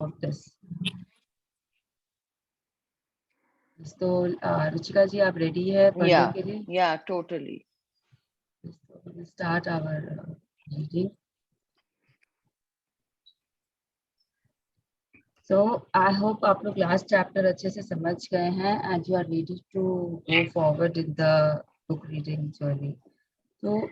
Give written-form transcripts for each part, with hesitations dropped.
of this. तो रुचिका जी आप ready है पढ़ने के लिए? Yeah, totally. So we'll start our reading. So I hope आप लोग last chapter अच्छे से समझ गए हैं and you are ready to go forward in the book reading journey. So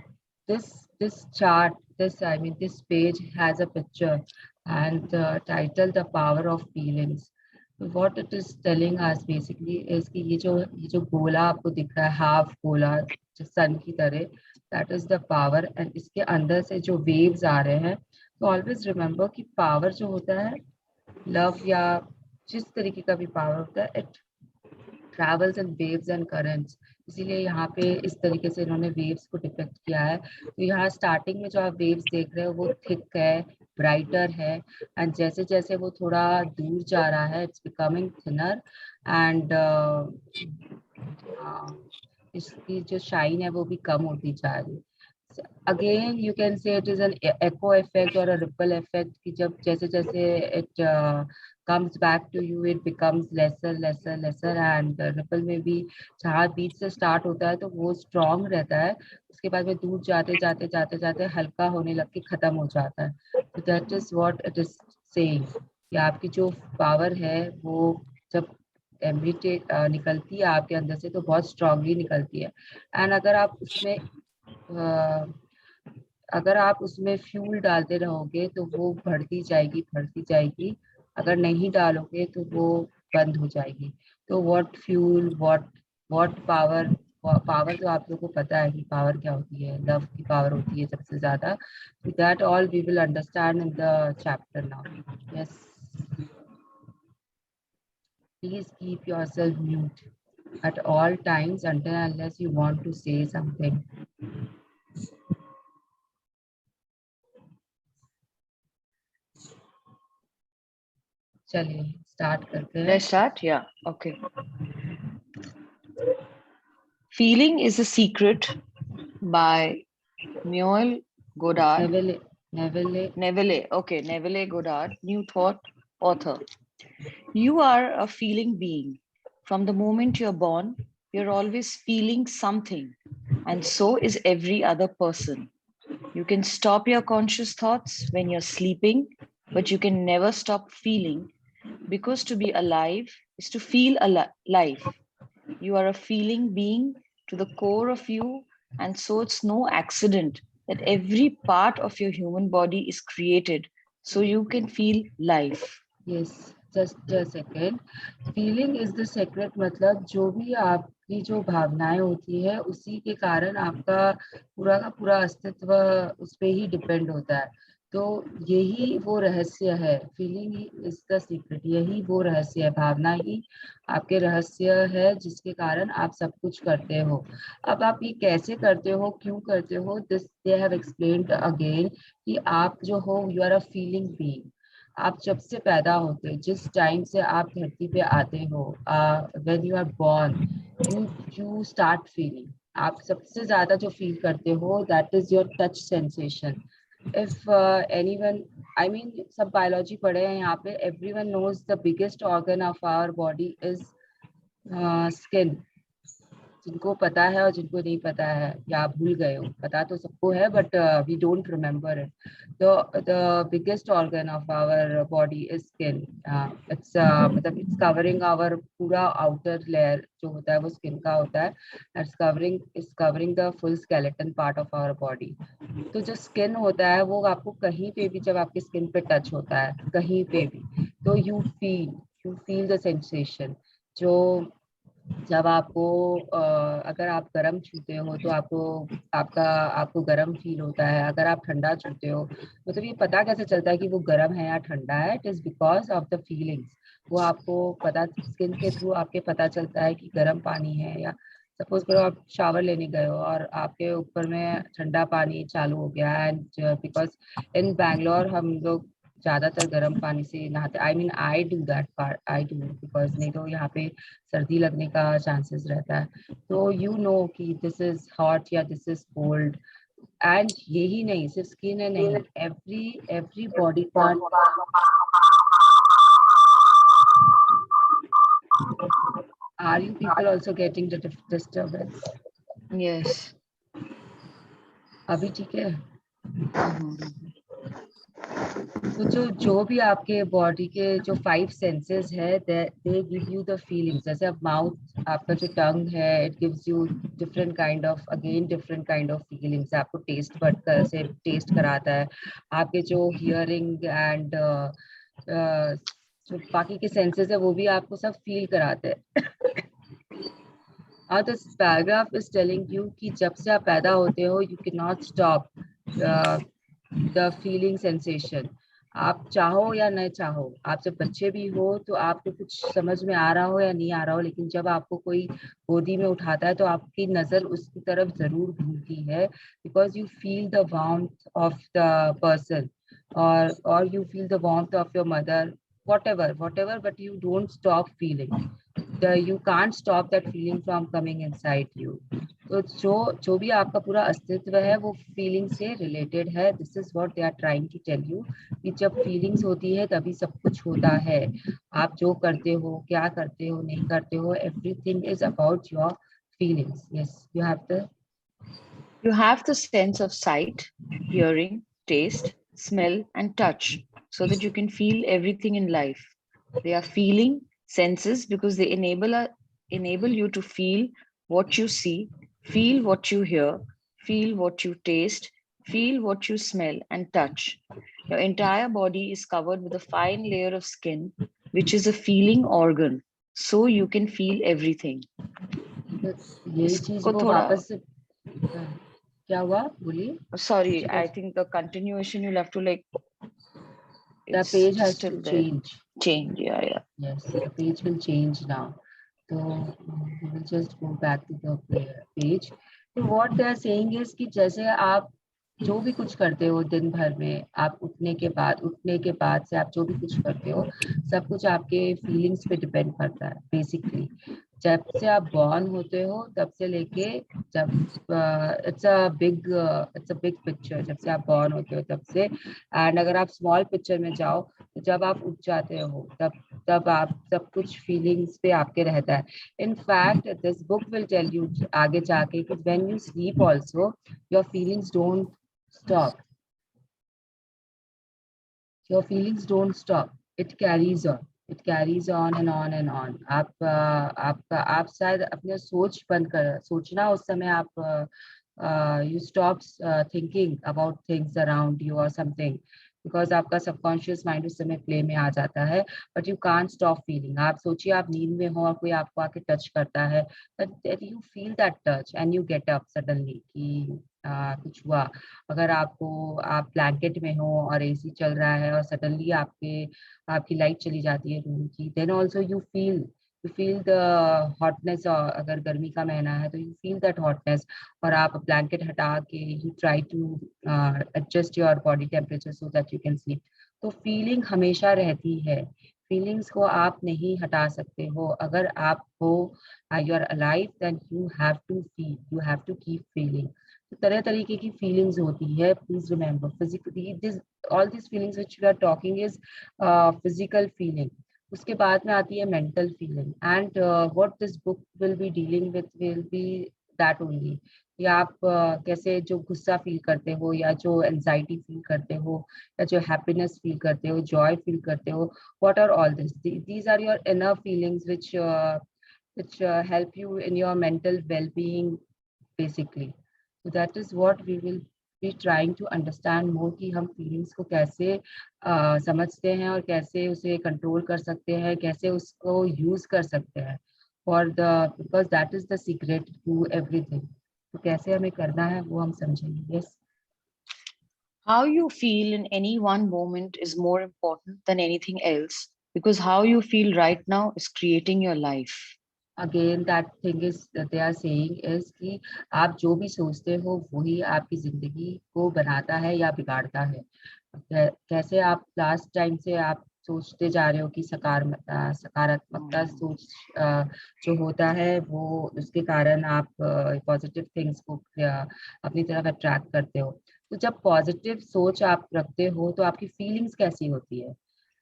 this chart, this page has a picture and the title The Power of Feelings. So what it is telling us basically is कि ये जो गोला आपको दिख रहा है, half गोला सन की तरह, that is the power, and इसके अंदर से जो waves आ रहे हैं, तो always remember कि power जो होता है, love या जिस तरीके का भी power होता है, it travels in waves and currents. इसीलिए यहाँ पे इस तरीके से इन्होंने वेव्स को डिपिक्ट किया है. तो यहाँ स्टार्टिंग में जो आप वेव्स देख रहे हो वो थिक है, ब्राइटर है, एंड जैसे जैसे वो थोड़ा दूर जा रहा है इट्स बिकमिंग थिनर, एंड इसकी जो शाइन है वो भी कम होती जा रही है. Again you can say it is an echo effect or a ripple effect कि जब जैसे जैसे it comes back to you it becomes lesser and ripple में भी जहाँ बीच से स्टार्ट होता है तो वो स्ट्रॉन्ग रहता है, उसके बाद में दूर जाते जाते जाते जाते हल्का होने लग के खत्म हो जाता है. तो that is what it is saying कि आपकी जो पावर है वो जब एमिट निकलती है आपके अंदर से तो बहुत स्ट्रांगली निकलती है. एंड अगर आप उसमें फ्यूल डालते रहोगे तो वो बढ़ती जाएगी. अगर नहीं डालोगे तो वो बंद हो जाएगी. तो व्हाट फ्यूल, व्हाट पावर तो आप लोगों को पता है कि पावर क्या होती है. लव की पावर होती है सबसे ज्यादा. That all we will understand in the chapter now. Yes, please keep yourself mute at all times until unless you want to say something. चलिए स्टार्ट करते हैं. Let's start. Yeah. Okay. Feeling is a Secret by Noel Goddard. Neville. Okay, Neville Goddard, New Thought author. You are a feeling being. From the moment you're born, you're always feeling something, and so is every other person. You can stop your conscious thoughts when you're sleeping, but you can never stop feeling, because to be alive is to feel alive. You are a feeling being to the core of you, and so it's no accident that every part of your human body is created so you can feel life. Yes, just a second. Feeling is the secret, मतलब जो भी आपकी जो भावनाएं होती है उसी के कारण आपका पूरा का पूरा अस्तित्व उस पे ही डिपेंड होता है. तो यही वो रहस्य है. Feeling is the secret. यही वो रहस्य है. भावना ही आपके रहस्य है जिसके कारण आप सब कुछ करते हो. अब आप ये कैसे करते हो, क्यों करते हो, this they have explained again कि आप जो हो you are a feeling being. आप जब से पैदा होते हो, जिस टाइम से आप धरती पे आते हो, when you are born you start feeling. आप सबसे ज्यादा जो फील करते हो that is your touch sensation. If anyone, I mean सब बायोलॉजी पढ़े हैं यहाँ पे, everyone knows the biggest organ of our body is skin. जिनको पता है और जिनको नहीं पता है या आप भूल गए हो, पता तो सबको है but we don't remember it. The biggest organ of our body is skin. It's मतलब इट्स कवरिंग आवर पूरा आउटर लेयर जो होता है वो स्किन का होता है. It's covering the full skeleton part of our body. तो जो स्किन होता है वो आपको कहीं पे भी जब आपकी स्किन पे टच होता है कहीं पे भी तो यू फील द सेंसेशन. जो जब आपको अगर आप गर्म छूते हो तो आपको गर्म फील होता है. अगर आप ठंडा छूते हो मतलब ये पता कैसे चलता है कि वो गर्म है या ठंडा है. It is because of the feelings. वो आपको पता स्किन के थ्रू आपके पता चलता है कि गर्म पानी है, या सपोज करो आप शावर लेने गए हो और आपके ऊपर में ठंडा पानी चालू हो गया. एंड बिकॉज इन बैंगलोर हम लोग ज्यादातर गर्म पानी से नहाते. I mean I do that part, I do, because नहीं तो यहाँ पे सर्दी लगने का चांसेस रहता है. तो यू नो कि दिस इज हॉट या दिस इज कोल्ड. एंड यही नहीं, सिर्फ स्किन है नहीं, every body part Are you people also getting the disturbance? Yes. अभी ठीक है? तो जो भी आपके बॉडी के जो 5 सेंसेस है, they give you the feelings. जैसे अब माउथ, आपका जो टंग है, it gives you different kind of feelings. आपको टेस्ट बड से टेस्ट कराता है. आपके जो हियरिंग एंड जो बाकी के सेंसेस है वो भी आपको सब फील कराते हैं. और this paragraph is telling you कि जब से आप पैदा होते हो, you can not stop the feeling sensation. आप चाहो या न चाहो, आप जब बच्चे भी हो तो आपको कुछ समझ में आ रहा हो या नहीं आ रहा हो, लेकिन जब आपको कोई गोदी में उठाता है तो आपकी नजर उसकी तरफ जरूर घूमती है, because you feel the warmth of the person, और you feel the warmth of your mother, whatever, but you don't stop feeling. You can't stop that feeling from coming inside you. तो जो भी आपका पूरा अस्तित्व है वो फीलिंग से रिलेटेड है. This is what they are trying to tell you कि जब फीलिंग्स होती है तभी सब कुछ होता है. आप जो करते हो, क्या करते हो, नहीं करते हो, everything is about your feelings. Yes, You have the sense of sight, hearing, taste, smell, and touch, so that you can feel everything in life. They are feeling senses because they enable you to feel what you see, feel what you hear, feel what you taste, feel what you smell, and touch. Your entire body is covered with a fine layer of skin, which is a feeling organ, so you can feel everything. यही चीज वो वापस से क्या हुआ, बोलिए. Sorry, I think the continuation you'll have to like. The page has to change. Change, yeah. Yes, the page will change now. So we will just go back to the page. So what they are saying is कि जैसे आप जो भी कुछ करते हो दिन भर में, आप उठने के बाद से आप जो भी कुछ करते हो, सब कुछ आपके फीलिंग्स पे डिपेंड करता है बेसिकली. जब से आप बॉर्न होते हो तब से लेके जब इट्स अ बिग पिक्चर. जब से आप बॉर्न होते हो तब से, एंड अगर आप स्मॉल पिक्चर में जाओ तो जब आप उठ जाते हो तब आप सब कुछ फीलिंग्स पे आपके रहता है. In fact this book will tell you आगे जाके कि when you sleep also your feelings don't stop. Your feelings don't stop. It carries on. It carries on and on and on. आप शायद अपने सोचना उस समय आप you stop thinking about things around you or something, because आपका subconscious mind उस समय प्ले में आ जाता है. But you can't stop feeling. आप सोचिए आप नींद में हो और कोई आपको आके टच करता है, but you feel that touch and you get up suddenly कि कुछ हुआ. अगर आप ब्लैंकेट में हो और एसी चल रहा है और सडनली आपकी लाइट चली जाती है रूम की, then also you feel the hotness. अगर गर्मी का महीना है तो यू फील दैट हॉटनेस, और आप ब्लैंकेट हटा के you try to adjust your body temperature so that you can sleep. तो फीलिंग हमेशा रहती है. फीलिंग्स को आप नहीं हटा सकते हो. अगर आप हो, you are alive, then you have to feel, you have to keep feeling. तरह तरीके की फीलिंग्स होती है. Please remember, physically all this feelings which we are talking is physical feeling. उसके बाद में आती है mental feeling, and what this book will be dealing with will be that only. या आप कैसे जो गुस्सा फील करते हो, या जो एंजाइटी फील करते हो, या जो हैप्पीनेस फील करते हो, जॉय फील करते हो, what are all this. These are your inner feelings which help you in your mental well-being basically. So that is what we will be trying to understand more कि हम feelings को कैसे समझते हैं और कैसे उसे control कर सकते हैं, कैसे उसको use कर सकते हैं because that is the secret to everything. तो कैसे हमें करना है वो हम समझेंगे. Yes. How you feel in any one moment is more important than anything else, because how you feel right now is creating your life. Again, that thing is that they are saying is कि आप जो भी सोचते हो वही आपकी जिंदगी को बनाता है या बिगाड़ता है. कैसे आप लास्ट टाइम से आप सोचते जा रहे हो कि सकारात्मकता सोच जो होता है वो उसके कारण आप पॉजिटिव थिंग्स को अपनी तरफ अट्रैक्ट करते हो. तो जब पॉजिटिव सोच आप रखते हो तो आपकी फीलिंग्स कैसी होती है.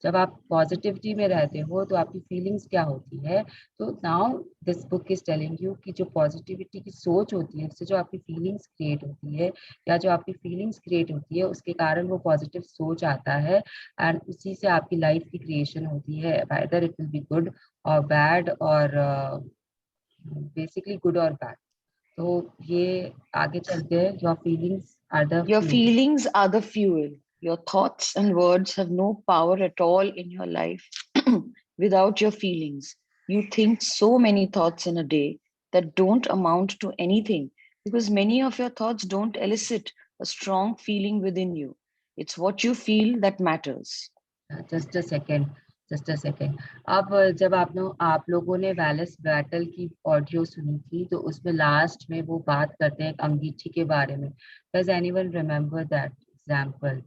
जब आप पॉजिटिविटी में रहते हो तो आपकी फीलिंग्स क्या होती है। तो now this book is telling you कि जो पॉजिटिविटी की सोच होती है उससे जो आपकी फीलिंग्स क्रिएट होती है, या जो आपकी फीलिंग्स क्रिएट होती है उसके कारण वो पॉजिटिव सोच आता है, एंड उसी से आपकी लाइफ की क्रिएशन होती है, either it will be good और बैड, और बेसिकली गुड और बैड। तो ये आगे चलते हैं, your feelings are the Your fuel. feelings are the fuel. Your thoughts and words have no power at all in your life without your feelings. You think so many thoughts in a day that don't amount to anything because many of your thoughts don't elicit a strong feeling within you. It's what you feel that matters. Just a second, just a second. अब जब आप लोगों ने Wallace बैटल की audio सुनी थी तो उसमें लास्ट में वो बात करते हैं एक अंगीठी के बारे में। Does anyone remember that example?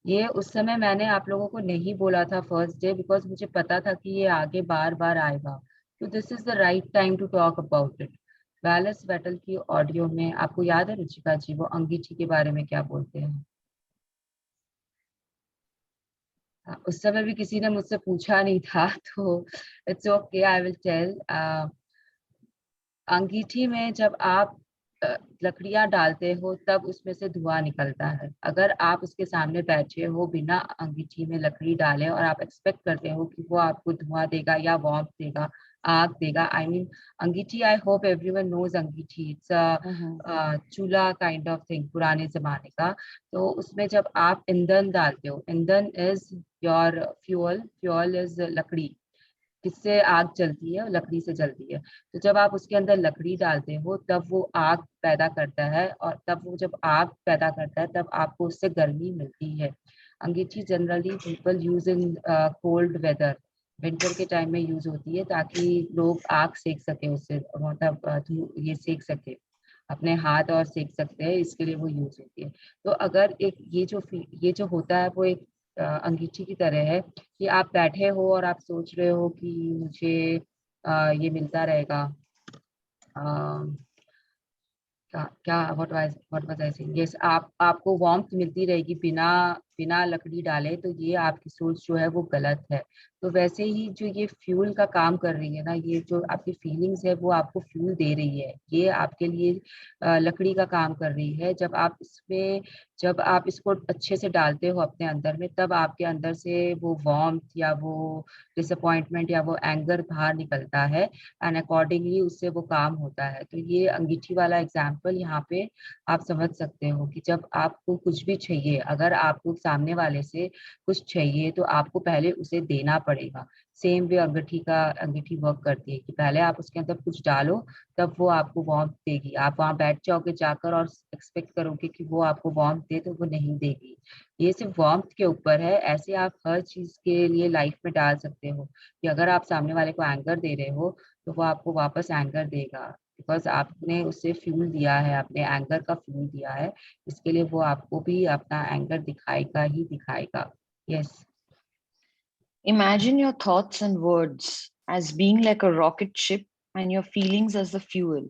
ये उस समय मैंने आप लोगों को नहीं बोला था फर्स्ट डे, बिकॉज मुझे पता था कि ये आगे बार बार आएगा। तो this is the right time to talk about it. Wallace बैटल की ऑडियो में आपको याद है रुचिका जी वो अंगीठी के बारे में क्या बोलते हैं? उस समय भी किसी ने मुझसे पूछा नहीं था तो it's okay, I will tell. अंगीठी में जब आप लकड़ियां डालते हो तब उसमें से धुआं निकलता है। अगर आप उसके सामने बैठे हो बिना अंगीठी में लकड़ी डाले और आप एक्सपेक्ट करते हो कि वो आपको धुआं देगा या वार्मथ देगा, आग देगा, I mean angithi, I hope everyone knows angithi, it's chulha kind of thing पुराने जमाने का। तो उसमें जब आप ईंधन डालते हो, ईंधन is your fuel, fuel is लकड़ी, किससे आग जलती है, लकड़ी से जलती है। तो जब आप उसके अंदर लकड़ी डालते हो तब वो आग पैदा करता है, और तब वो जब आग पैदा करता है तब आपको उससे गर्मी मिलती है। Angithi generally people use in cold weather, winter के टाइम में यूज होती है ताकि लोग आग सेक सके उससे, मतलब ये सेक सके अपने हाथ और सेक सकते हैं, इसके लिए वो यूज होती है। तो अगर एक ये जो होता है वो एक अंगीठी की तरह है कि आप बैठे हो और आप सोच रहे हो कि मुझे ये मिलता रहेगा, क्या क्या what was I saying, yes, आपको वार्मथ मिलती रहेगी बिना बिना लकड़ी डाले, तो ये आपकी सोच जो है वो गलत है। तो वैसे ही जो ये फ्यूल का काम कर रही है ना, ये जो आपकी फीलिंग्स है वो आपको फ्यूल दे रही है, ये आपके लिए लकड़ी का काम कर रही है। जब आप इसको अच्छे से डालते हो अपने अंदर में, तब आपके अंदर से वो वार्मथ या वो डिसअपॉइंटमेंट या वो एंगर बाहर निकलता है, एंड अकॉर्डिंगली उससे वो काम होता है। तो ये अंगीठी वाला एग्जाम्पल यहाँ पे आप समझ सकते हो कि जब आपको कुछ भी चाहिए, अगर आपको सामने वाले से कुछ चाहिए तो आपको पहले उसे देना पड़ेगा। सेम वे अंगीठी वर्क करती है कि पहले आप उसके अंदर कुछ डालो, तब वो आपको वार्मथ देगी। आप वहां बैठ जाओगे जाकर और एक्सपेक्ट करोगे कि वो आपको वार्मथ दे, तो वो नहीं देगी। ये सिर्फ वार्मथ के ऊपर है, ऐसे आप हर चीज के लिए लाइफ में डाल सकते हो कि अगर आप सामने वाले को एंगर दे रहे हो तो वो आपको वापस एंगर देगा, बिकॉज आपने उसे फ्यूल दिया है, आपने एंगर का फ्यूल दिया है, इसके लिए वो आपको भी अपना एंगर दिखाएगा ही दिखाएगा। Yes. Imagine your thoughts and words as being like a rocket ship and your feelings as the fuel.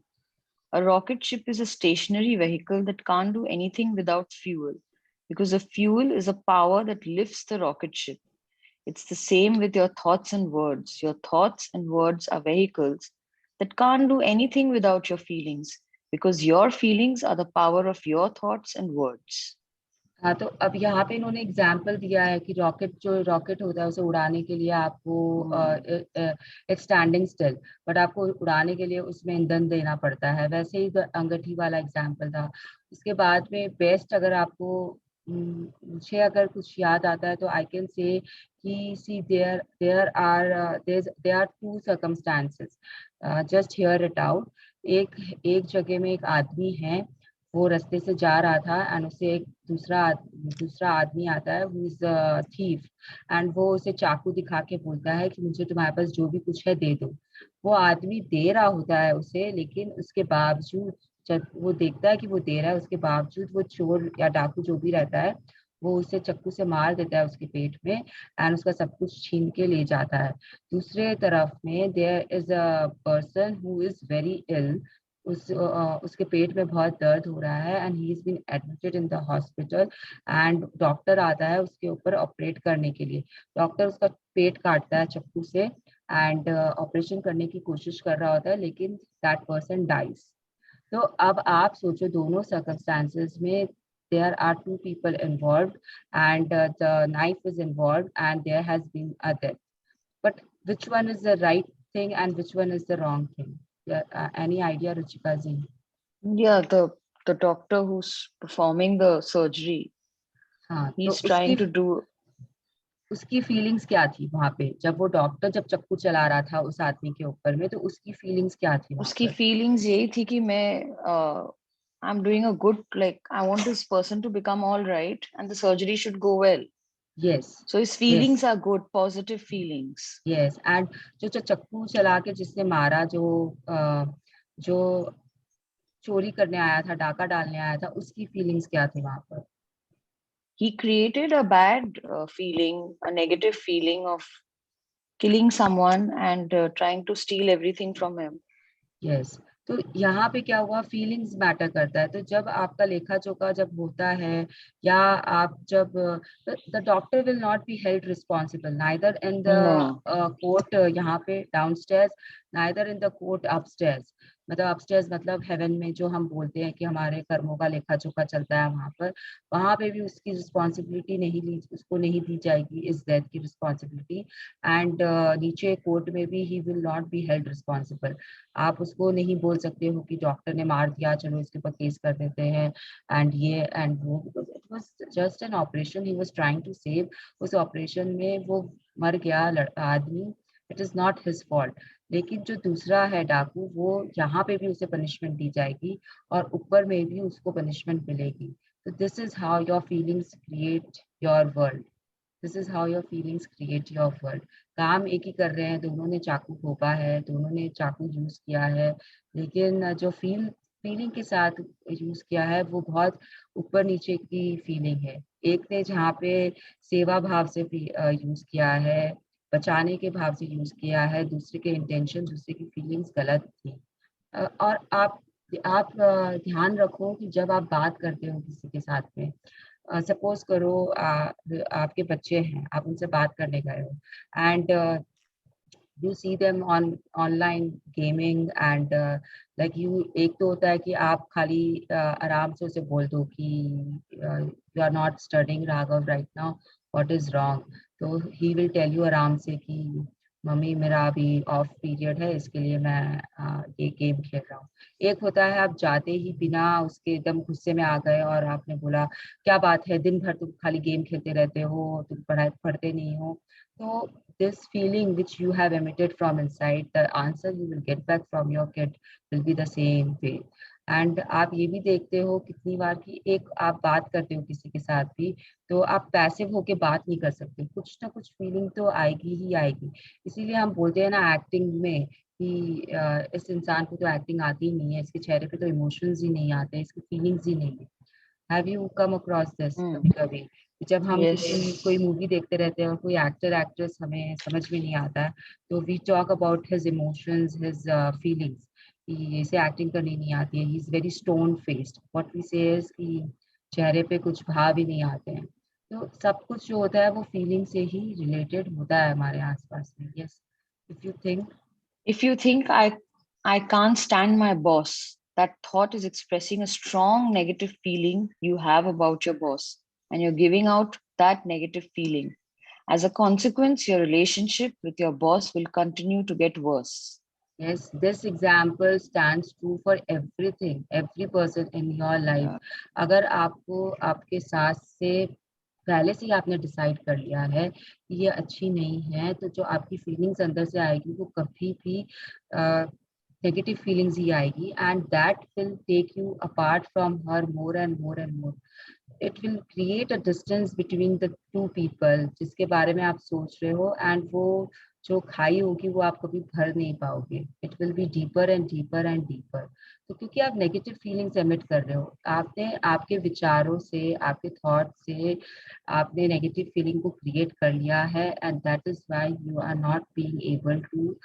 A rocket ship is a stationary vehicle that can't do anything without fuel because the fuel is a power that lifts the rocket ship. It's the same with your thoughts and words. Your thoughts and words are vehicles that can't do anything without your feelings because your feelings are the power of your thoughts and words. हाँ, तो अब यहाँ पे इन्होंने example दिया है कि rocket होता है उसे उड़ाने के लिए आपको इट्स स्टैंडिंग स्टिल, बट आपको उड़ाने के लिए उसमें ईंधन देना पड़ता है। वैसे ही अंगीठी वाला एग्जाम्पल था। इसके बाद में बेस्ट अगर आपको मुझे अगर कुछ याद आता है तो आई कैन से कि see there are two circumstances, just hear it out. एक एक जगह में एक आदमी है, वो रास्ते से जा रहा था एंड उसे एक दूसरा आदमी आता है, हु इज थीफ, एंड वो उसे चाकू दिखा के बोलता है कि मुझे तुम्हारे पास जो भी कुछ है दे दो। वो आदमी दे रहा होता है उसे, लेकिन उसके बावजूद जब वो देखता है कि वो दे रहा है, उसके बावजूद वो चोर या डाकू जो भी रहता है वो उसे चाकू से मार देता है उसके पेट में, एंड उसका सब कुछ छीन के ले जाता है। दूसरे तरफ में there is a person who is very ill, उसके पेट में बहुत दर्द हो रहा है and he is been admitted in the hospital and doctor आता है उसके ऊपर ऑपरेट करने के लिए। डॉक्टर उसका पेट काटता है चाकू से एंड ऑपरेशन करने की कोशिश कर रहा होता है, लेकिन दैट पर्सन डाइज। तो अब आप सोचो, दोनों सर्कमस्टांसेस में there are two people involved and the knife is involved and there has been a death, but which one is the right thing and which one is the wrong thing? Yeah, any idea, Ruchika ji? Yeah, the doctor who's performing the surgery, हाँ, तो he's trying to do. उसकी feelings क्या थी वहां पे, जब वो doctor जब चाकू चला रहा था उस आदमी के ऊपर में, तो उसकी फीलिंग्स क्या थी वहां उसकी पर? फीलिंग्स यही थी कि मैं I am doing a good, like I want this person to become all right and the surgery should go well. Yes, so his yes, feelings are good, positive feelings. Yes. And जो चाकू चला के जिसने मारा, जो चोरी करने आया था, डाका डालने आया था, उसकी फीलिंग्स क्या थी वहां पर? He created a bad feeling, a negative feeling of killing someone and trying to steal everything from him. Yes. तो यहाँ पे क्या हुआ, फीलिंग्स मैटर करता है। तो जब आपका लेखा जोखा जब होता है, या आप जब, the doctor will not be held responsible neither in the No. Court यहाँ पे downstairs, neither in the court upstairs. मतलब अपस्टेयर्स मतलब हेवन में, जो हम बोलते हैं कि हमारे कर्मों का लेखा जोखा चलता है वहां पे भी उसकी रिस्पॉन्सिबिलिटी उसको नहीं दी जाएगी, इस डेथ की रिस्पॉन्सिबिलिटी। एंड नीचे कोर्ट में भी he will not be held responsible. आप उसको नहीं बोल सकते हो कि डॉक्टर ने मार दिया, चलो इसके ऊपर केस कर देते हैं एंड ये एंड वो, because it was just an operation he was trying to save. उस ऑपरेशन में वो मर गया आदमी, it is not his fault. लेकिन जो दूसरा है डाकू, वो यहाँ पे भी उसे पनिशमेंट दी जाएगी और ऊपर में भी उसको पनिशमेंट मिलेगी। तो this is how your feelings create your world. This is how your feelings create your world. काम एक ही कर रहे हैं, दोनों ने चाकू घोंपा है, दोनों ने चाकू यूज किया है, लेकिन जो फीलिंग के साथ यूज किया है वो बहुत ऊपर नीचे की फीलिंग है। एक ने जहाँ पे सेवा भाव से यूज किया है, बचाने के भाव से यूज किया है, दूसरे के इंटेंशन, दूसरे की फीलिंग्स गलत थी। और ध्यान रखो कि जब आप बात करते हो किसी के साथ में, सपोज करो आपके बच्चे हैं, आप उनसे बात करने गए हो and you see them on online gaming and like you, एक तो होता है कि आप खाली आराम से उसे बोल दो कि you are not studying Raghav right now, what is wrong? तो he will tell you आराम से कि मम्मी मेरा अभी ऑफ पीरियड है, इसके लिए मैं ये गेम खेल रहा हूँ। एक होता है आप जाते ही बिना उसके एकदम गुस्से में आ गए और आपने बोला क्या बात है, दिन भर तुम खाली गेम खेलते रहते हो, तुम पढ़ाई पढ़ते नहीं हो। तो this feeling which you have emitted from inside, the answer you will get back from your kid will be the same way. And आप ये भी देखते हो कितनी बार कि एक आप बात करते हो किसी के साथ भी, तो आप पैसिव होके बात नहीं कर सकते, कुछ ना कुछ फीलिंग तो आएगी ही आएगी। इसीलिए हम बोलते हैं ना एक्टिंग में कि इस इंसान को तो एक्टिंग आती ही नहीं है, इसके चेहरे पे तो इमोशंस ही नहीं आते, इसकी फीलिंग्स ही नहीं है। Have you come across this कभी कभी? जब हम Yes. किसी कोई मूवी देखते रहते हैं और कोई एक्टर एक्ट्रेस हमें समझ में नहीं आता है, तो we talk about his emotions, his feelings, कि इसे एक्टिंग करनी नहीं आती है, he is very stone faced, what we say is कि चेहरे पे कुछ भाव ही नहीं आते हैं। तो सब कुछ जो होता है वो फीलिंग से ही रिलेटेड होता है हमारे आसपास में। Yes, if you think If you think I can't stand my boss, that thought is expressing a strong negative feeling you have about your boss, and you're giving out that negative feeling. As a consequence, your relationship with your boss will continue to get worse. yes, this example stands true for everything, every person in your life. Yeah. अगर आपको आपके सास से पहले से ही आपने decide कर लिया है कि ये अच्छी नहीं है, तो जो आपकी फीलिंग्स अंदर से आएगी वो कभी भी नेगेटिव फीलिंग्स ही आएगी, and that will take you apart from her more and more and more. It will create a distance between the two people जिसके बारे में आप सोच रहे हो, एंड वो जो खाई होगी वो आप कभी भर नहीं पाओगे. It will B deeper and deeper and deeper. तो क्योंकि आप नेगेटिव फीलिंग्स एमिट कर रहे हो, आपने आपके विचारों से, आपके थॉट से आपने नेगेटिव फीलिंग को क्रिएट कर लिया है, and that is why you are not being able to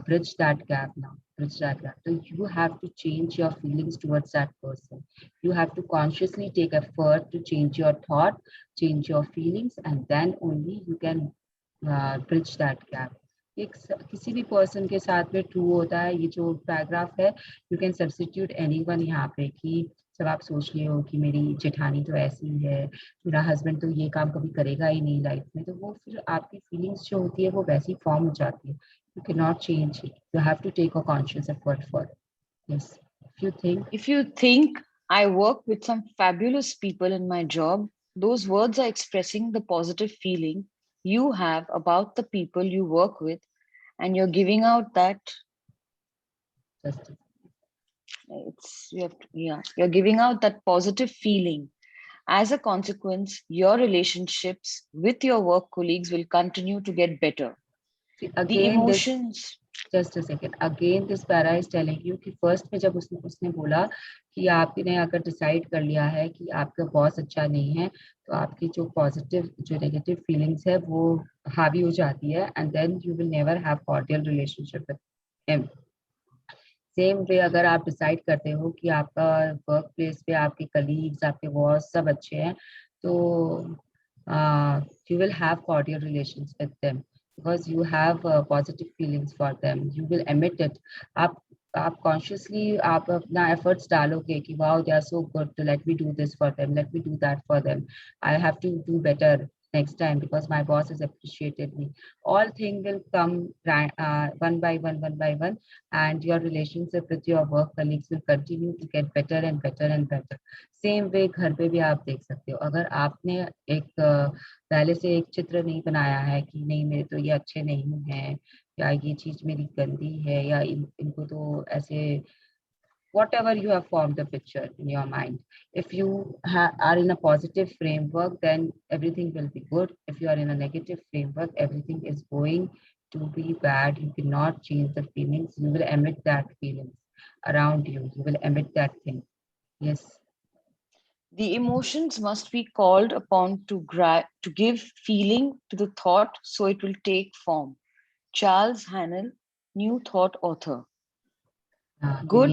bridge that gap now. Bridge that gap. So you have to change your feelings towards that person. You have to consciously take effort to change your thought, change your feelings, and then only you can bridge that gap. एक किसी भी person के साथ में true होता है ये जो पैराग्राफ है. यू कैन सब्स्टिट्यूट एनीवन यहाँ पे कि जब आप सोच रहे हो कि मेरी जेठानी तो ऐसी है, मेरा हस्बैंड तो ये काम कभी करेगा ही नहीं लाइफ में, तो वो फिर आपकी फीलिंग्स जो होती है वो वैसी फॉर्म हो जाती है. You cannot change it. You have to take a conscious effort for it. Yes. If you think I work with some fabulous people in my job, those words are expressing the positive feeling you have about the people you work with, and you're giving out that you're giving out that positive feeling. As a consequence, your relationships with your work colleagues will continue to get better. Again, the emotions. Just a second. Again, this para is telling you कि first में जब उसने बोला कि आपने अगर decide कर लिया है कि आपका बॉस अच्छा नहीं है, तो आपकी जो पॉजिटिव जो नेगेटिव फीलिंग्स है वो हावी हो जाती है, and then you will never have cordial relationship with him. Same way अगर आप डिसाइड करते हो कि आपका वर्क प्लेस पे आपके कलीग्स, आपके बॉस सब अच्छे हैं, तो you will have cordial relations with them because you have positive feelings for them. You will emit it. आप consciously आप अपना efforts डालोगे कि wow they are so good, to let me do this for them, let me do that for them. I have to do better next time because my boss has appreciated me. All things will come one by one, and your relationship with your work colleagues will continue to get better and better and better. Same way घर पे भी आप देख सकते हो. अगर आपने एक पहले से एक चित्र नहीं बनाया है कि नहीं मेरे तो ये अच्छे नहीं है, या ये चीज मेरी गंदी है, या इनको तो ऐसे, whatever you have formed the picture in your mind, if you are in a positive framework, then everything will be good. If you are in a negative framework, everything is going to be bad. You cannot change the feelings. You will emit that feelings around you. You will emit that thing. Yes. The emotions must be called upon to give feeling to the thought so it will take form. Charles Haanel, New Thought author. तो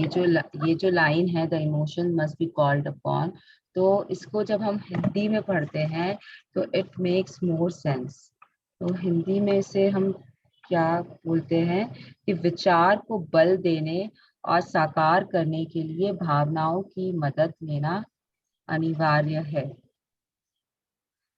ये जो line है, the emotion must be called upon, तो इसको जब हम हिंदी में पढ़ते हैं तो इट मेक्स मोर सेंस. तो हिंदी में से हम क्या बोलते हैं कि विचार को बल देने और साकार करने के लिए भावनाओं की मदद लेना अनिवार्य है.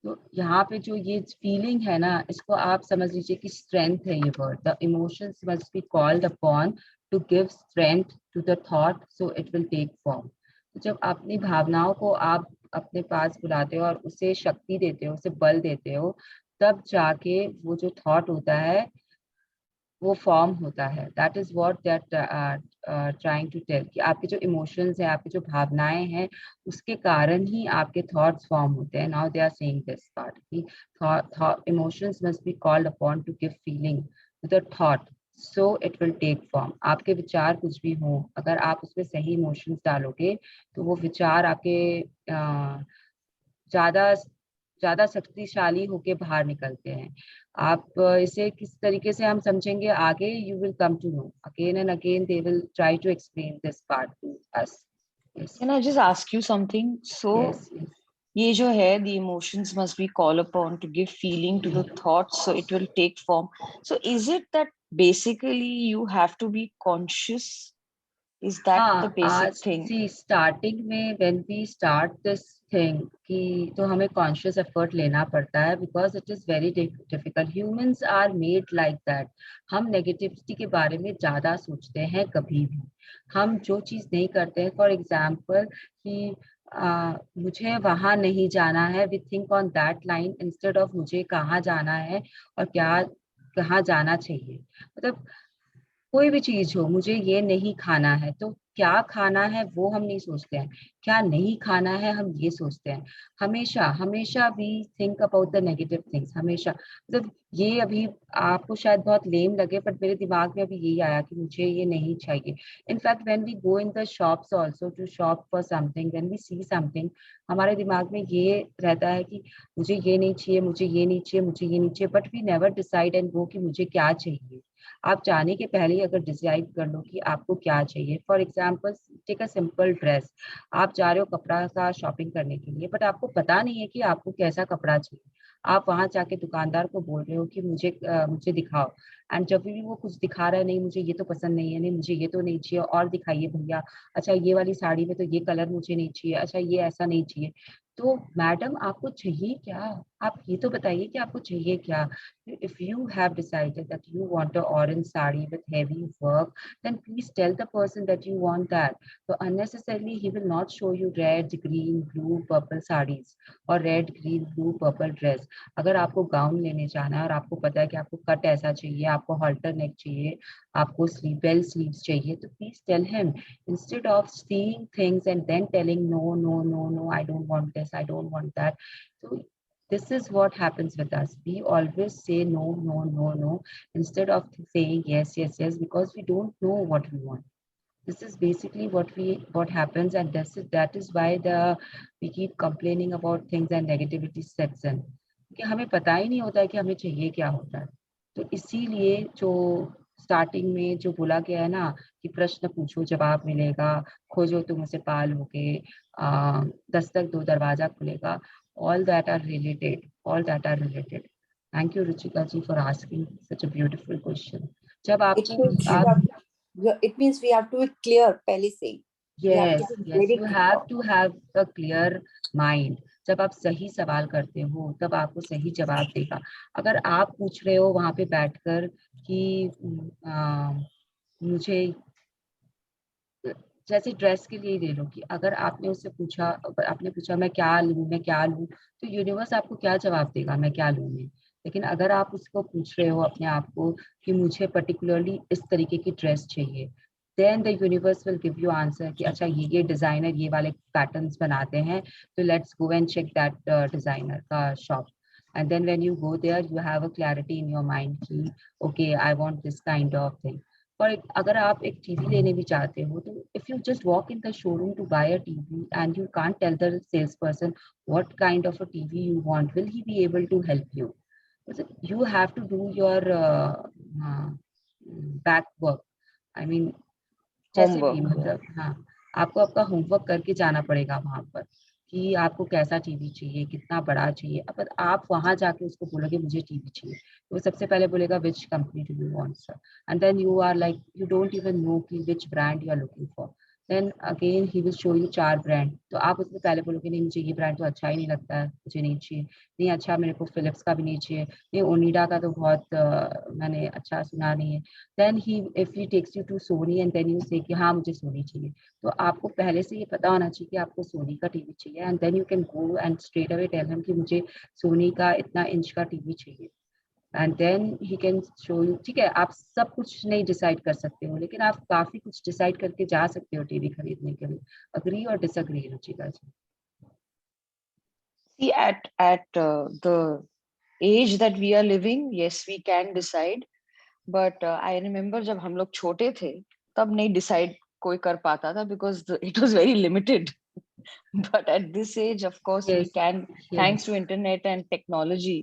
तो यहाँ पे जो ये फीलिंग है ना, इसको आप समझ लीजिए कि स्ट्रेंथ है ये word. The emotions must be called upon to give strength to the thought so it will take form. तो जब अपनी भावनाओं को आप अपने पास बुलाते हो और उसे शक्ति देते हो, उसे बल देते हो, तब जाके वो जो थॉट होता है वो फॉर्म होता है. That is what that trying to tell कि आपके जो इमोशंस हैं, आपकी जो भावनाएं हैं, उसके कारण ही आपके थॉट्स फॉर्म होते हैं. Now they are saying this part कि emotions must be called upon to give feeling to the thought so it will take form. आपके विचार कुछ भी हो, अगर आप उसमें सही इमोशंस डालोगे तो वो विचार आपके ज्यादा शक्तिशाली होके बाहर निकलते हैं. आप इसे किस तरीके से हम समझेंगे आगे, you will come to know. Again and again they will try to explain this part to us. Can I just ask you something? So yes. ये जो है, the emotions must be called upon to give feeling to the thoughts so it will take form. So is it that basically you have to be conscious? Is that the basic thing? See, starting में when we start this thing कि तो हमें conscious effort लेना पड़ता है because it is very difficult. Humans are made like that. हम negativity के बारे में ज्यादा सोचते हैं. कभी भी हम जो चीज नहीं करते हैं, for example कि मुझे वहां नहीं जाना है, we think on that line instead of मुझे कहाँ जाना है और क्या कहाँ जाना चाहिए. मतलब कोई भी चीज हो, मुझे ये नहीं खाना है, तो क्या खाना है वो हम नहीं सोचते हैं, क्या नहीं खाना है हम ये सोचते हैं। हमेशा हमेशा भी think about the negative things, हमेशा। मतलब ये अभी आपको शायद बहुत लेम लगे, बट मेरे दिमाग में अभी यही आया कि मुझे ये नहीं चाहिए। In fact when we go in the shops also to shop for something, when we see something, हमारे दिमाग में ये रहता है कि मुझे ये नहीं चाहिए, मुझे ये नहीं चाहिए, मुझे ये नहीं चाहिए, but we never decide and go कि मुझे क्या चाहिए। आप जाने के पहले ही अगर डिसाइड कर लो कि आपको क्या चाहिए। For example, take a simple dress. आप जा रहे हो कपड़ा का शॉपिंग करने के लिए, बट आपको पता नहीं है कि आपको कैसा कपड़ा चाहिए। आप वहां जाके दुकानदार को बोल रहे हो कि मुझे दिखाओ। एंड जब भी वो कुछ दिखा रहा है, नहीं मुझे ये तो पसंद नहीं है, नहीं मुझे ये तो नहीं चाहिए, और दिखाइए भैया। अच्छा ये वाली साड़ी में तो ये कलर मुझे नहीं चाहिए, अच्छा ये ऐसा नहीं चाहिए। तो मैडम आपको चाहिए क्या? आप ये तो बताइए कि आपको चाहिए क्या। If you have decided that you want an orange sari with heavy work, then please tell the person that you want that. So unnecessarily, he will not show you red, green, blue, purple sarees or red, green, blue, purple dress. अगर आपको gown लेने जाना है और आपको पता है कि आपको कट ऐसा चाहिए, आपको halter neck चाहिए, आपको स्लीव बेल स्लीव्स चाहिए, तो please tell him, instead of seeing things and then telling no, no, no, no, I don't want this, I don't want that. So this is what happens with us. We always say no, no, no, no, instead of saying yes, yes, yes, because we don't know what we want. This is basically what happens, and that is why we keep complaining about things and negativity sets in. कि हमें पता ही नहीं होता है कि हमें चाहिए क्या होता है। तो इसीलिए जो स्टार्टिंग में जो बोला गया है ना, कि प्रश्न पूछो जवाब मिलेगा, खोजो तुम उसे पालोगे, दस्तक दो दरवाजा खुलेगा, all that are related, all that are related. Thank you Ruchika ji for asking such a beautiful question. जब It आपको means we आप have it means we have to be clear पहले से ही. We have to yes, be yes, very you clear. have to have a clear mind. जब आप सही सवाल करते हो तब आपको सही जवाब देगा। अगर आप पूछ रहे हो वहां पे बैठकर कि मुझे, जैसे ड्रेस के लिए ले लो, कि अगर आपने पूछा मैं क्या लूं, मैं क्या लूं, तो यूनिवर्स आपको क्या जवाब देगा, मैं क्या लूं में। लेकिन अगर आप उसको पूछ रहे हो अपने आप को कि मुझे पर्टिकुलरली इस तरीके की ड्रेस चाहिए, then the universe will give you answer कि अच्छा ये डिजाइनर ये वाले पैटर्न्स बनाते हैं, तो let's go and check that designer का shop. And then when you go there you have a clarity in your mind कि okay I want this kind of thing. और अगर आप एक टीवी लेने भी चाहते हो, तो if you just walk in the showroom to buy a TV and you can't tell the sales person what kind of a TV you want, will he be able to help you? You have to do your back work. I mean, जैसे भी Homework. मतलब हाँ, आपको आपका homework करके जाना पड़ेगा वहां पर कि आपको कैसा टीवी चाहिए, कितना बड़ा चाहिए। अब आप वहां जाके उसको बोलोगे मुझे टीवी चाहिए, तो वो सबसे पहले बोलेगा which company do you want sir, and then you are like you don't even know कि which brand you are looking for. Then again he will show you 4 brand, तो आप उसमें पहले बोलोगे नहीं मुझे ये ब्रांड तो अच्छा ही नहीं लगता है, मुझे नहीं चाहिए, नहीं अच्छा मेरे को फिलिप्स का भी नहीं चाहिए, नहीं ओनिडा का तो बहुत मैंने अच्छा सुना नहीं है। Then he if he takes you to Sony and then you say कि हाँ मुझे सोनी चाहिए, तो आपको पहले से ये पता होना चाहिए कि आपको सोनी का टीवी चाहिए, and then you can go and straight away tell him कि मुझे सोनी का इतना इंच का टीवी चाहिए, and then he can show you. ठीक है, आप सब कुछ नहीं डिसाइड कर सकते हो, लेकिन आप काफी कुछ डिसाइड करके जा सकते हो टीवी खरीदने के लिए। अग्री और disagree Ruchika ji? See, at the age that we are living, yes, we can decide. But I remember जब हम लोग छोटे थे तब नहीं decide कोई कर पाता था because it was very limited. But at this age, of course, we yes, can, thanks yes. to internet and technology,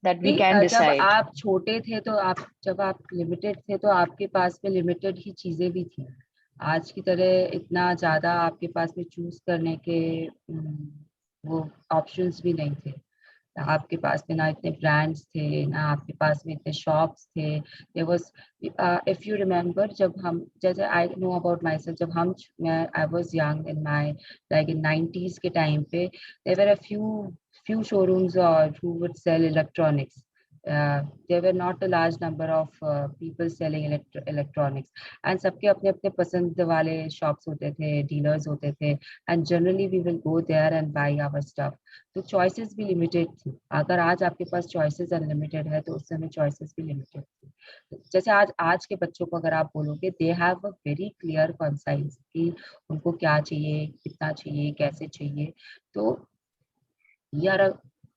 that we नहीं can जब decide. आप छोटे थे तो जब आप लिमिटेड थे तो आपके पास में लिमिटेड ही चीजें भी थी। आज की तरह इतना ज्यादा आपके पास में चूज करने के वो ऑप्शंस भी नहीं थे। आपके पास में ना इतने ब्रांड्स थे, ना आपके पास में इतने शॉप्स थे। There was, if you remember, जब हम, जैसे I know about myself, जब I was young in my like in 90s के टाइम पे, there were a few showrooms who would sell electronics. There were not a large number of people selling electronics, and सबके अपने अपने पसंद वाले shops होते थे, dealers होते थे, and generally we will go there and buy our stuff. तो choices भी limited थी। अगर आज आपके पास choices unlimited है तो उस समय choices भी limited थी। जैसे आज के बच्चों को अगर आप बोलोगे, they have a very clear concise कि उनको क्या चाहिए, कितना चाहिए, कैसे चाहिए. तो we are a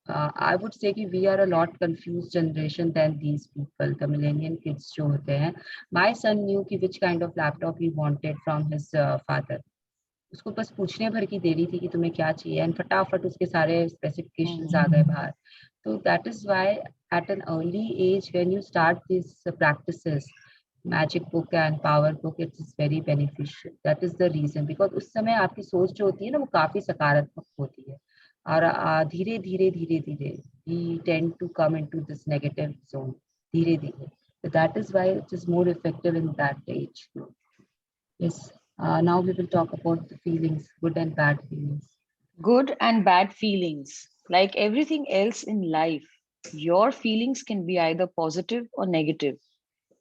I would say कि we are a lot confused generation than these people, the millennial kids जो होते हैं. My son knew कि which kind of laptop he wanted from his father. उसको बस पूछने भर की देरी थी कि तुम्हें क्या चाहिए, एंड फटाफट उसके सारे स्पेसिफिकेशंस आ गए बाहर. तो that is why at an early age when you start this practices, magic book and power book, it is very beneficial. That is the reason, because उस समय आपकी सोच जो होती है ना, वो काफी सकारात्मक होती है. और धीरे धीरे धीरे धीरे we tend to come into this negative zone धीरे धीरे. So that is why it is more effective in that age group. Yes. Now we will talk about the feelings, good and bad feelings. Good and bad feelings. Like everything else in life, your feelings can be either positive or negative.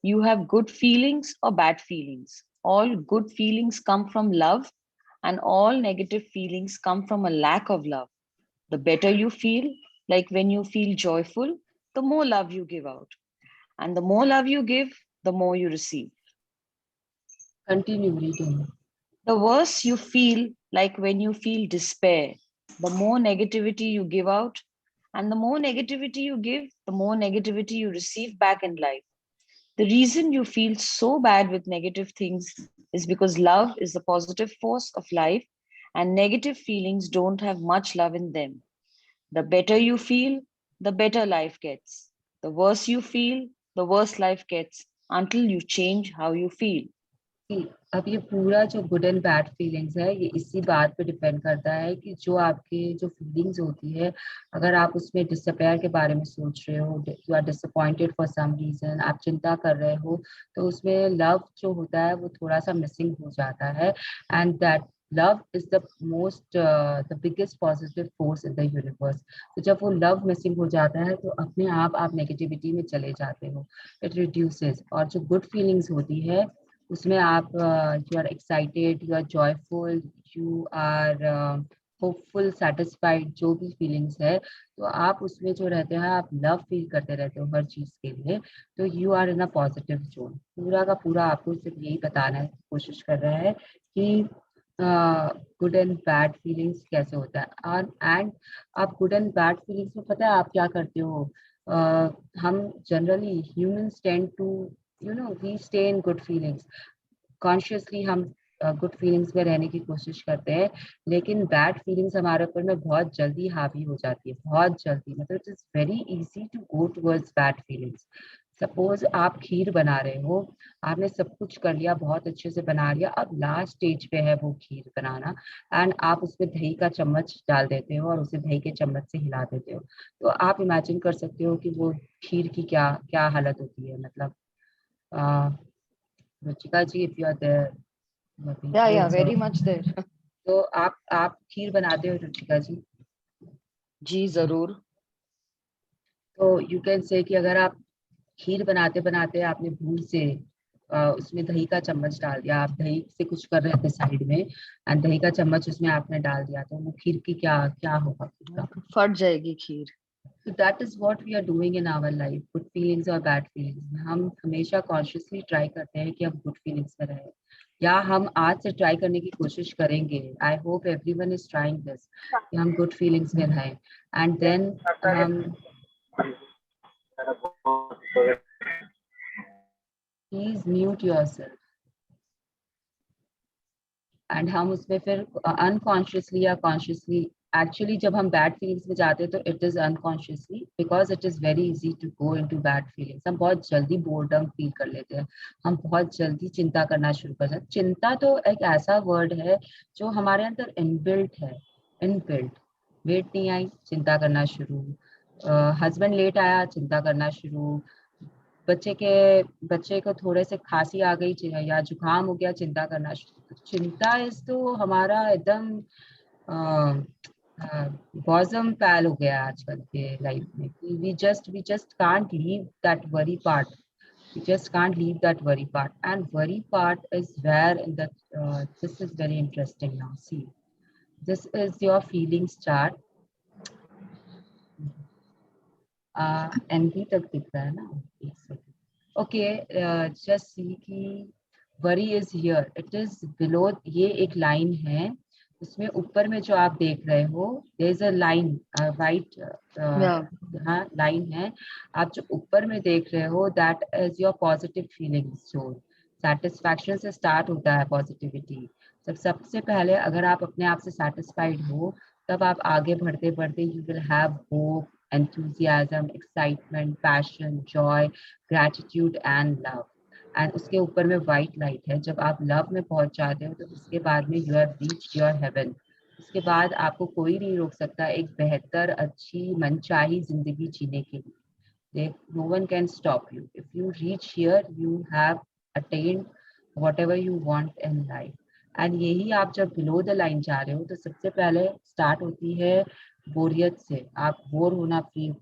You have good feelings or bad feelings. All good feelings come from love, and all negative feelings come from a lack of love. The better you feel, like when you feel joyful, the more love you give out. And the more love you give, the more you receive. Continue reading. The worse you feel, like when you feel despair, the more negativity you give out, and the more negativity you give, the more negativity you receive back in life. The reason you feel so bad with negative things is because love is the positive force of life, and negative feelings don't have much love in them. The better you feel, the better life gets. The worse you feel, the worse life gets until you change how you feel. अब ये पूरा जो good and bad feelings है, ये इसी बात पे depend करता है कि जो आपकी जो फीलिंग्स होती है, अगर आप उसमें डिसअपेयर के बारे में सोच रहे हो, you are disappointed for some reason, आप चिंता कर रहे हो, तो उसमें लव जो होता है वो थोड़ा सा मिसिंग हो जाता है. And that love is the most the biggest positive force in the universe. तो जब वो लव मिसिंग हो जाता है तो अपने आप नेगेटिविटी में चले जाते हो. It reduces. और जो गुड फीलिंग्स होती है उसमें आप you are excited, you are joyful, you are hopeful, satisfied, जो भी फीलिंग्स है, तो आप उसमें जो रहते हैं, आप लव फील करते रहते हो हर चीज के लिए. तो you are in a positive zone. पूरा का पूरा आपको सिर्फ यही बताना है, कोशिश कर रहा है कि गुड एंड बैड फीलिंग्स कैसे होता है. एंड आप गुड एंड बैड फीलिंग्स में पता है आप क्या करते हो. हम generally humans tend to we stay in good feelings. Consciously हम गुड फीलिंग्स में रहने की कोशिश करते हैं, लेकिन बैड फीलिंग्स हमारे ऊपर में बहुत जल्दी हावी हो जाती है, बहुत जल्दी. मतलब it is very easy to go towards bad feelings. Suppose आप खीर बना रहे हो, आपने सब कुछ कर लिया, बहुत अच्छे से बना लिया, अब लास्ट स्टेज पे है वो खीर बनाना, एंड आप उसमें दही का चम्मच डाल देते हो और उसे दही के चम्मच से हिला देते हो. तो आप इमेजिन कर सकते हो कि वो खीर की क्या क्या हालत होती है. मतलब Ruchika ji, if you are there. Yeah, very much there. तो आप खीर बनाते हो रुचिका जी? जी जरूर. तो यू कैन से कि अगर आप खीर बनाते बनाते आपने भूल से उसमें दही का चम्मच डाल दिया, आप दही से कुछ कर रहे थे साइड में, एंड दही का चम्मच उसमें आपने डाल दिया, तो वो खीर की क्या क्या होगा? फट जाएगी खीर. So that is what we are doing in our life, good feelings और bad feelings. हम हमेशा consciously try करते हैं कि हम good feelings में रहें, या हम आज से try करने की कोशिश करेंगे. I hope everyone is trying this, कि हम good feelings में रहें. And then please mute yourself. And हम उसमें फिर अनकॉन्शियसली या कॉन्शियसली, एक्चुअली जब हम बैड फीलिंग्स में जाते हैं तो it is unconsciously, because it is very easy to go into bad feelings. हम बहुत जल्दी बोर्डम फील कर लेते हैं, हम बहुत जल्दी चिंता करना शुरू कर देते हैं. चिंता तो एक ऐसा वर्ड है जो हमारे अंदर इनबिल्ट है. इनबिल्ट. वेट नहीं आई, चिंता करना शुरू. हस्बैंड लेट आया, चिंता करना शुरू. बच्चे को थोड़े से खांसी आ गई या जुकाम हो गया, चिंता करना शुरू. चिंता इस तो हमारा एकदम बॉजम पैल हो गया आजकल के लाइफ में. We just can't leave that worry part. We just can't leave that worry part, and worry part is where in the this is very interesting. Now see, this is your feelings chart. NB तक दिख रहा है ना? एक second. Okay, just see कि worry is here. It is below. ये एक line है, उसमें ऊपर में जो आप देख रहे हो, there is a line, white, हाँ लाइन है. आप जो ऊपर में देख रहे हो, that is your positive feelings zone. Satisfaction से start होता है positivity. सबसे पहले अगर आप अपने आप से satisfied हो, तब आप आगे बढ़ते बढ़ते you will have hope, enthusiasm, excitement, passion, joy, gratitude and love. And उसके ऊपर में व्हाइट लाइट है. जब आप लव में पहुंच जाते हो तो उसके बाद में you have reached your heaven. उसके बाद आपको कोई नहीं रोक सकता एक बेहतर, अच्छी, मनचाही जिंदगी जीने के लिए. No one can stop you. If you reach here you have attained whatever you want in life. And यही आप जब बिलो द लाइन जा रहे हो तो सबसे पहले स्टार्ट होती है बोरियत से. आप बोर होना फील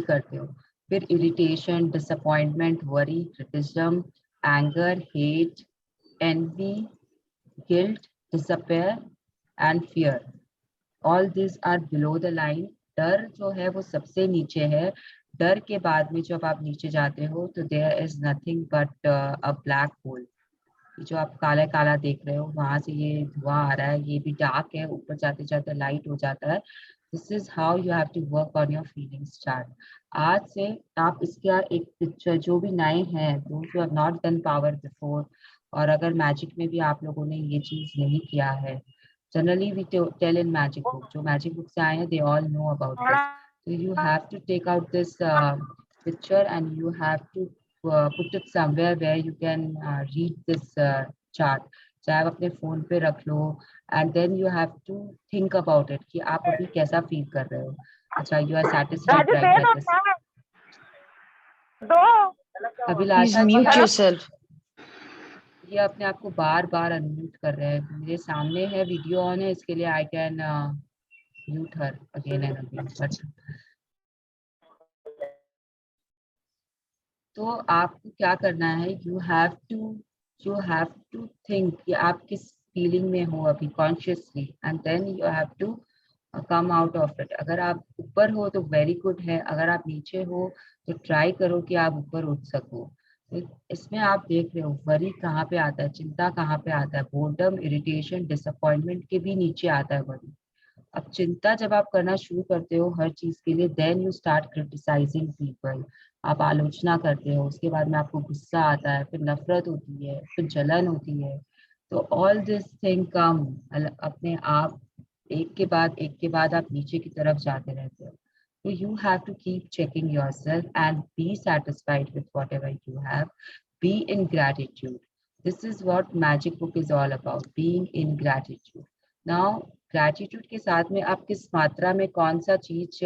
करते हो. फिर irritation, disappointment, worry, criticism, anger, hate, envy, guilt, despair and fear. All these are below the line. डर जो है वो सबसे नीचे है. डर के बाद में जब आप नीचे जाते हो तो there is nothing but a black hole. जो आप काला काला देख रहे हो वहां से ये धुआं आ रहा है, ये भी डार्क है, ऊपर जाते जाते लाइट हो जाता है. This is how you have to work on your feelings chart. आज से आप इसका एक पिक्चर, जो भी नए हैं, दोस्त you have not done power before, और अगर मैजिक में भी आप लोगों ने ये चीज नहीं किया है, generally we tell in magic book, जो मैजिक बुक से आए हैं they all know about this. So you have to take out this picture and you have to put it somewhere where you can read this chart. चाहे आप अपने phone पे रख लो and then you have to think about it कि आप अभी कैसा feel कर रहे हो. अच्छा, you are satisfied right at this. Abhilasha ji, mute yourself. ये अपने आप को बार बार अनम्यूट कर रहे हैं. मेरे सामने है, वीडियो ऑन है, इसके लिए I can mute her again and again. But तो आपको क्या करना है, यू हैव टू थिंक कि आप किस फीलिंग में हो अभी consciously, and then you have to come out of it. अगर आप ऊपर हो तो वेरी गुड है, अगर आप नीचे हो तो ट्राई करो कि आप ऊपर उठ सको. इसमें आप देख रहे हो वरी कहाँ पे आता है, चिंता कहाँ पे आता है, बोर्डम, इरिटेशन, डिसअपॉइंटमेंट के भी नीचे आता है वरी. अब चिंता जब आप करना शुरू करते हो हर चीज के लिए, then you start criticising people. आप आलोचना करते हो, उसके बाद में आपको गुस्सा आता है, फिर नफरत होती है, फिर जलन होती है. तो ऑल दिस थिंग कम अपने आप, एक के बाद आप नीचे की तरफ जाते रहते हो. So you have to keep checking yourself and be satisfied with whatever you have. Be in gratitude. This is what magic book is all about, being in gratitude. Now, gratitude के साथ में आप किस मात्रा में कौन सा चीज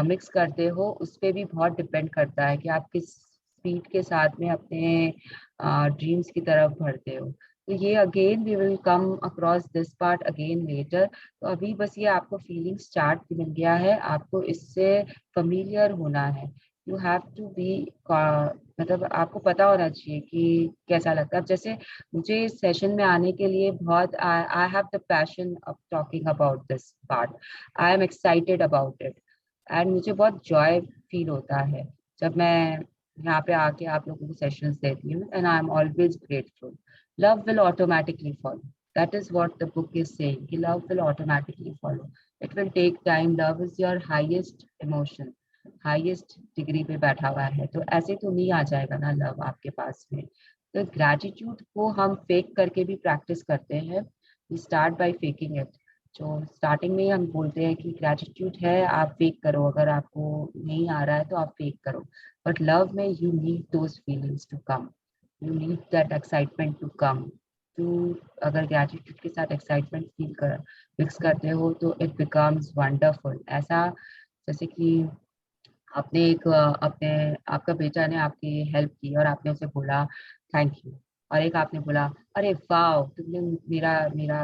मिक्स करते हो उस पर भी बहुत डिपेंड करता है कि आप किस स्पीड के साथ में अपने ड्रीम्स की तरफ बढ़ते हो. तो ये again we will come across this part again later. तो अभी बस ये आपको फीलिंग्स चार्ट मिल गया है, आपको इससे फैमिलियर होना है. यू हैव टू बी, मतलब आपको पता होना चाहिए कि कैसा लगता है. जैसे मुझे इस सेशन में आने के लिए बहुत, I have the passion of talking about this part. I am excited about it and मुझे बहुत जॉय फील होता है जब मैं यहाँ पे आके आप लोगों को सेशंस देती हूँ. And I am always grateful. Love will automatically follow. That is what the book is saying. Love will automatically follow. It will take time. Love is your highest emotion, highest degree पे बैठा हुआ है. तो ऐसे तो नहीं आ जाएगा ना लव आपके पास में. तो ग्रैटिट्यूड को हम फेक करके भी प्रैक्टिस करते हैं. We start by faking it. जो स्टार्टिंग में ही हम बोलते हैं कि ग्रैटिट्यूड है, आप फेक करो, अगर आपको नहीं आ रहा है तो आप फेक करो. बट लव में you need those feelings to come. You need that excitement to come. तो अगर ग्रेटिट्यूड के साथ एक्साइटमेंट फील कर मिक्स करते हो तो इट बिकम्स वंडरफुल. ऐसा जैसे कि आपका बेटा ने आपकी हेल्प की और आपने उसे बोला थैंक यू, और एक आपने बोला अरे वाह तुमने मेरा मेरा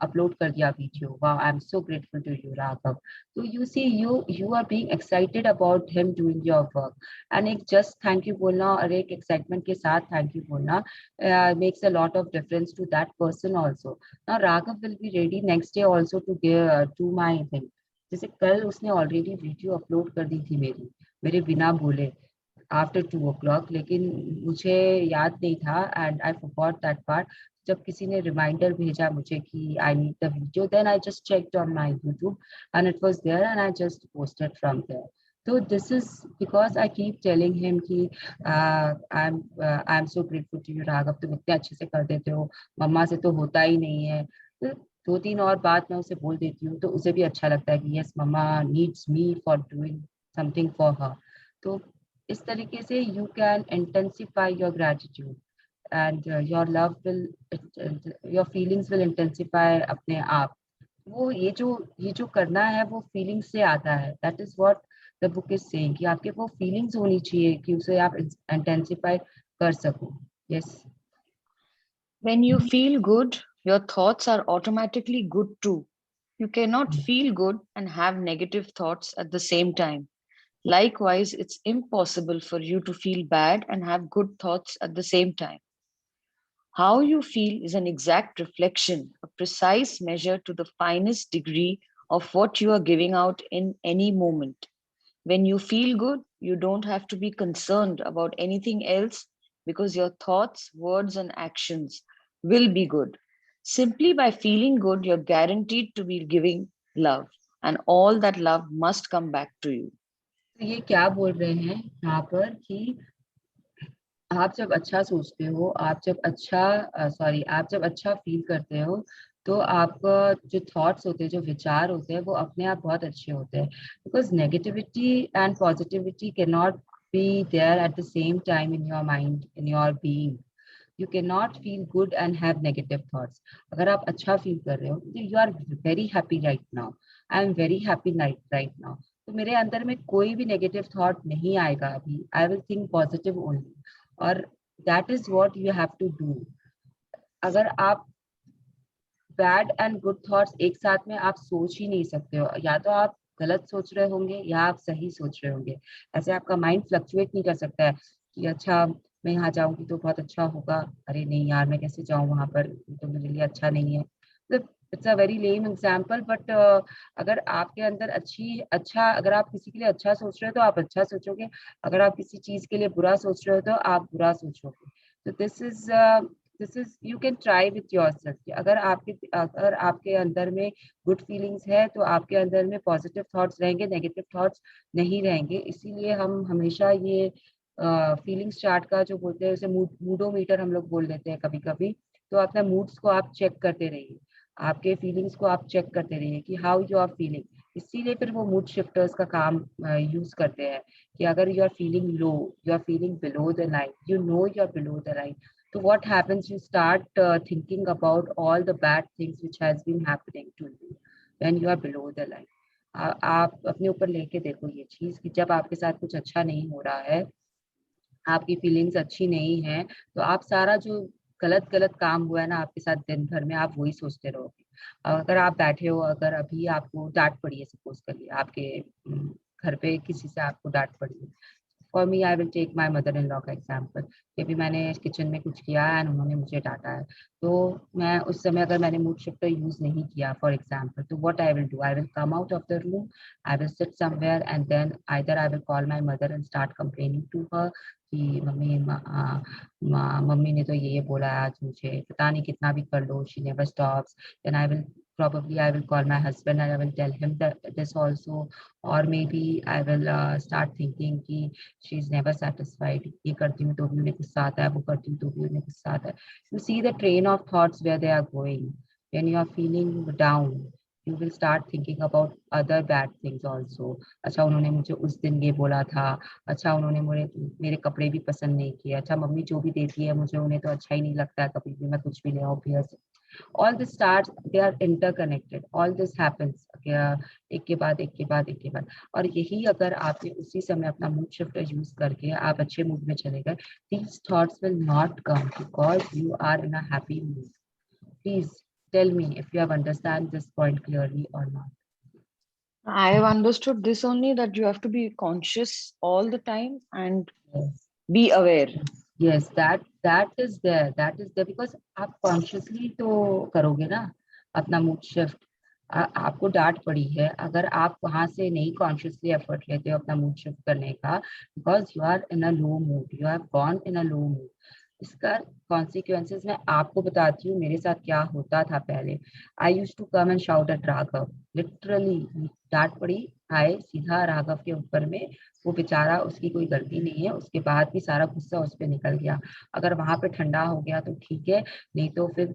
अपलोड कर दिया वीडियो, वाह I am so grateful to you Raghav. तो you see you are being excited about him doing your work. And एक जस्ट थैंक यू बोलना और एक एक्साइटमेंट के साथ थैंक यू बोलना makes a lot of difference to that person also. Now Raghav will be ready next day also to do my thing. जैसे कल उसने ऑलरेडी वीडियो अपलोड कर दी थी मेरे बिना बोले. आफ्टर 2 o'clock, लेकिन मुझे याद नहीं था and I forgot that part. जब किसी ने रिमाइंडर भेजा मुझे कि I need the video, then I just checked on my YouTube and it was there and I just posted from there. So this is because I keep telling him कि I'm so grateful to you Raghav, तुम इतने अच्छे से कर देते हो, मम्मा से तो होता ही नहीं है. तो 2-3 और बात मैं उसे बोल देती हूँ तो उसे भी अच्छा लगता है कि yes mamma needs me for doing something for her. तो इस तरीके से you can intensify your gratitude and your love will, your feelings will intensify अपने आप. वो ये जो करना है वो फीलिंग्स से आता है. That is what the book is saying कि आपके वो फीलिंग्स होनी चाहिए कि उसे आप इंटेंसिफाई कर सको. Yes. When you feel good, your thoughts are automatically good too. You cannot feel good and have negative thoughts at the same time. Likewise, it's impossible for you to feel bad and have good thoughts at the same time. How you feel is an exact reflection, a precise measure to the finest degree of what you are giving out in any moment. When you feel good, you don't have to be concerned about anything else because your thoughts, words, and actions will be good. Simply by feeling good, you're guaranteed to be giving love, and all that love must come back to you. तो ये क्या बोल रहे हैं यहाँ पर कि आप जब अच्छा सोचते हो, आप जब अच्छा फील करते हो, तो आपका जो थॉट्स होते हैं, जो विचार होते हैं, वो अपने आप बहुत अच्छे होते हैं. Because negativity and positivity can not be there at the same time in your mind, in your being. You can not feel good and have negative thoughts. अगर आप अच्छा फील कर रहे हो, you are very happy right now, I am very happy right now, तो मेरे अंदर में कोई भी नेगेटिव थॉट नहीं आएगा अभी. I will think positive only. और that is what you have to do. अगर आप बैड एंड गुड थॉट्स एक साथ में आप सोच ही नहीं सकते हो. या तो आप गलत सोच रहे होंगे या आप सही सोच रहे होंगे. ऐसे आपका माइंड फ्लक्चुएट नहीं कर सकता है कि अच्छा मैं यहाँ जाऊंगी तो बहुत अच्छा होगा, अरे नहीं यार मैं कैसे जाऊँ वहां पर, तो मेरे लिए अच्छा नहीं है. It's a very lame example, but अगर आपके अंदर अगर आप किसी के लिए अच्छा सोच रहे हो तो आप अच्छा सोचोगे. अगर आप किसी चीज के लिए बुरा सोच रहे हो तो आप बुरा सोचोगे. तो this is you can try with yourself. अगर आपके अंदर में गुड फीलिंग्स है तो आपके अंदर में पॉजिटिव थॉट्स रहेंगे, नेगेटिव थॉट्स नहीं रहेंगे. इसीलिए हम हमेशा ये फीलिंग्स चार्ट का जो बोलते हैं उसे मूडोमीटर हम लोग बोल देते हैं कभी कभी. तो अपना मूड्स को आप चेक करते रहिए, आपके फीलिंग्स को आप चेक करते रहिए कि हाउ यू आर फीलिंग. इसीलिए फिर वो मूड शिफ्टर्स का काम यूज करते हैं कि अगर you are feeling low, you are feeling below the line, you know you are below the line, तो what happens, you start thinking about all the bad things which has been happening to you when you are below the line. आप अपने ऊपर लेके देखो ये चीज कि जब आपके साथ कुछ अच्छा नहीं हो रहा है, आपकी फीलिंग्स अच्छी नहीं है, तो आप सारा जो गलत गलत काम हुआ है ना आपके साथ दिन भर में, आप वही सोचते रहोगे. अगर आप बैठे हो, अगर अभी आपको डांट पड़ी है, सपोज करिए आपके घर पे किसी से आपको डांट पड़ी है. For me I will take my mother in law का एग्जाम्पल कि अभी मैंने किचन में कुछ किया है एंड उन्होंने मुझे डांटा है. तो मैं उस समय अगर मैंने मूड शिफ्टर यूज नहीं किया फॉर एग्जाम्पल, तो what I will do, I will come out of the room, I will sit somewhere and then either I will call my mother and start complaining to her कि mummy ने तो ये बोला आज, मुझे पता नहीं कितना भी कर लो, she never stops. Then I will probably I will call my husband and I will tell him that this also, or maybe I will start thinking कि she is never satisfied. ये करती हूँ तो भी उन्हें गुस्सा आता है, वो करती हूँ तो भी उन्हें गुस्सा आता है. You see the train of thoughts where they are going. When you are feeling down, you will start thinking about other bad things also. अच्छा उन्होंने मुझे उस दिन ये बोला था, अच्छा उन्होंने मेरे कपड़े भी पसंद नहीं किए, अच्छा मम्मी जो भी देती है मुझे उन्हें तो अच्छा ही नहीं लगता है कभी भी मैं कुछ भी ले आऊँ फिर से. All this starts, they are interconnected. All this happens एक के बाद एक के बाद एक के बाद. और यही अगर आपने उसी समय अपना मूड शिफ्टर यूज करके आप अच्छे मूड में चले गए, these thoughts will not come because you are in a happy mood. Please tell me if you have understand this point clearly or not. I have understood this only, that you have to be conscious all the time and Yes. be aware. Yes, that is there because आप consciously तो करोगे ना अपना mood shift. आपको डांट पड़ी है, अगर आप वहां से नहीं कॉन्शियसली एफर्ट लेते हो अपना मूड शिफ्ट करने का, because you are in a low mood, you have gone in a low mood, इसका कॉन्सिक्वेंसेस मैं आपको बताती हूँ मेरे साथ क्या होता था पहले। I use to come and shout at Raghav, literally डांट पड़ी, आए सीधा राघव के ऊपर में, वो बेचारा, उसकी कोई गलती नहीं है, उसके बाद भी सारा गुस्सा उस पर निकल गया। अगर वहां पे ठंडा हो गया तो ठीक है, नहीं तो फिर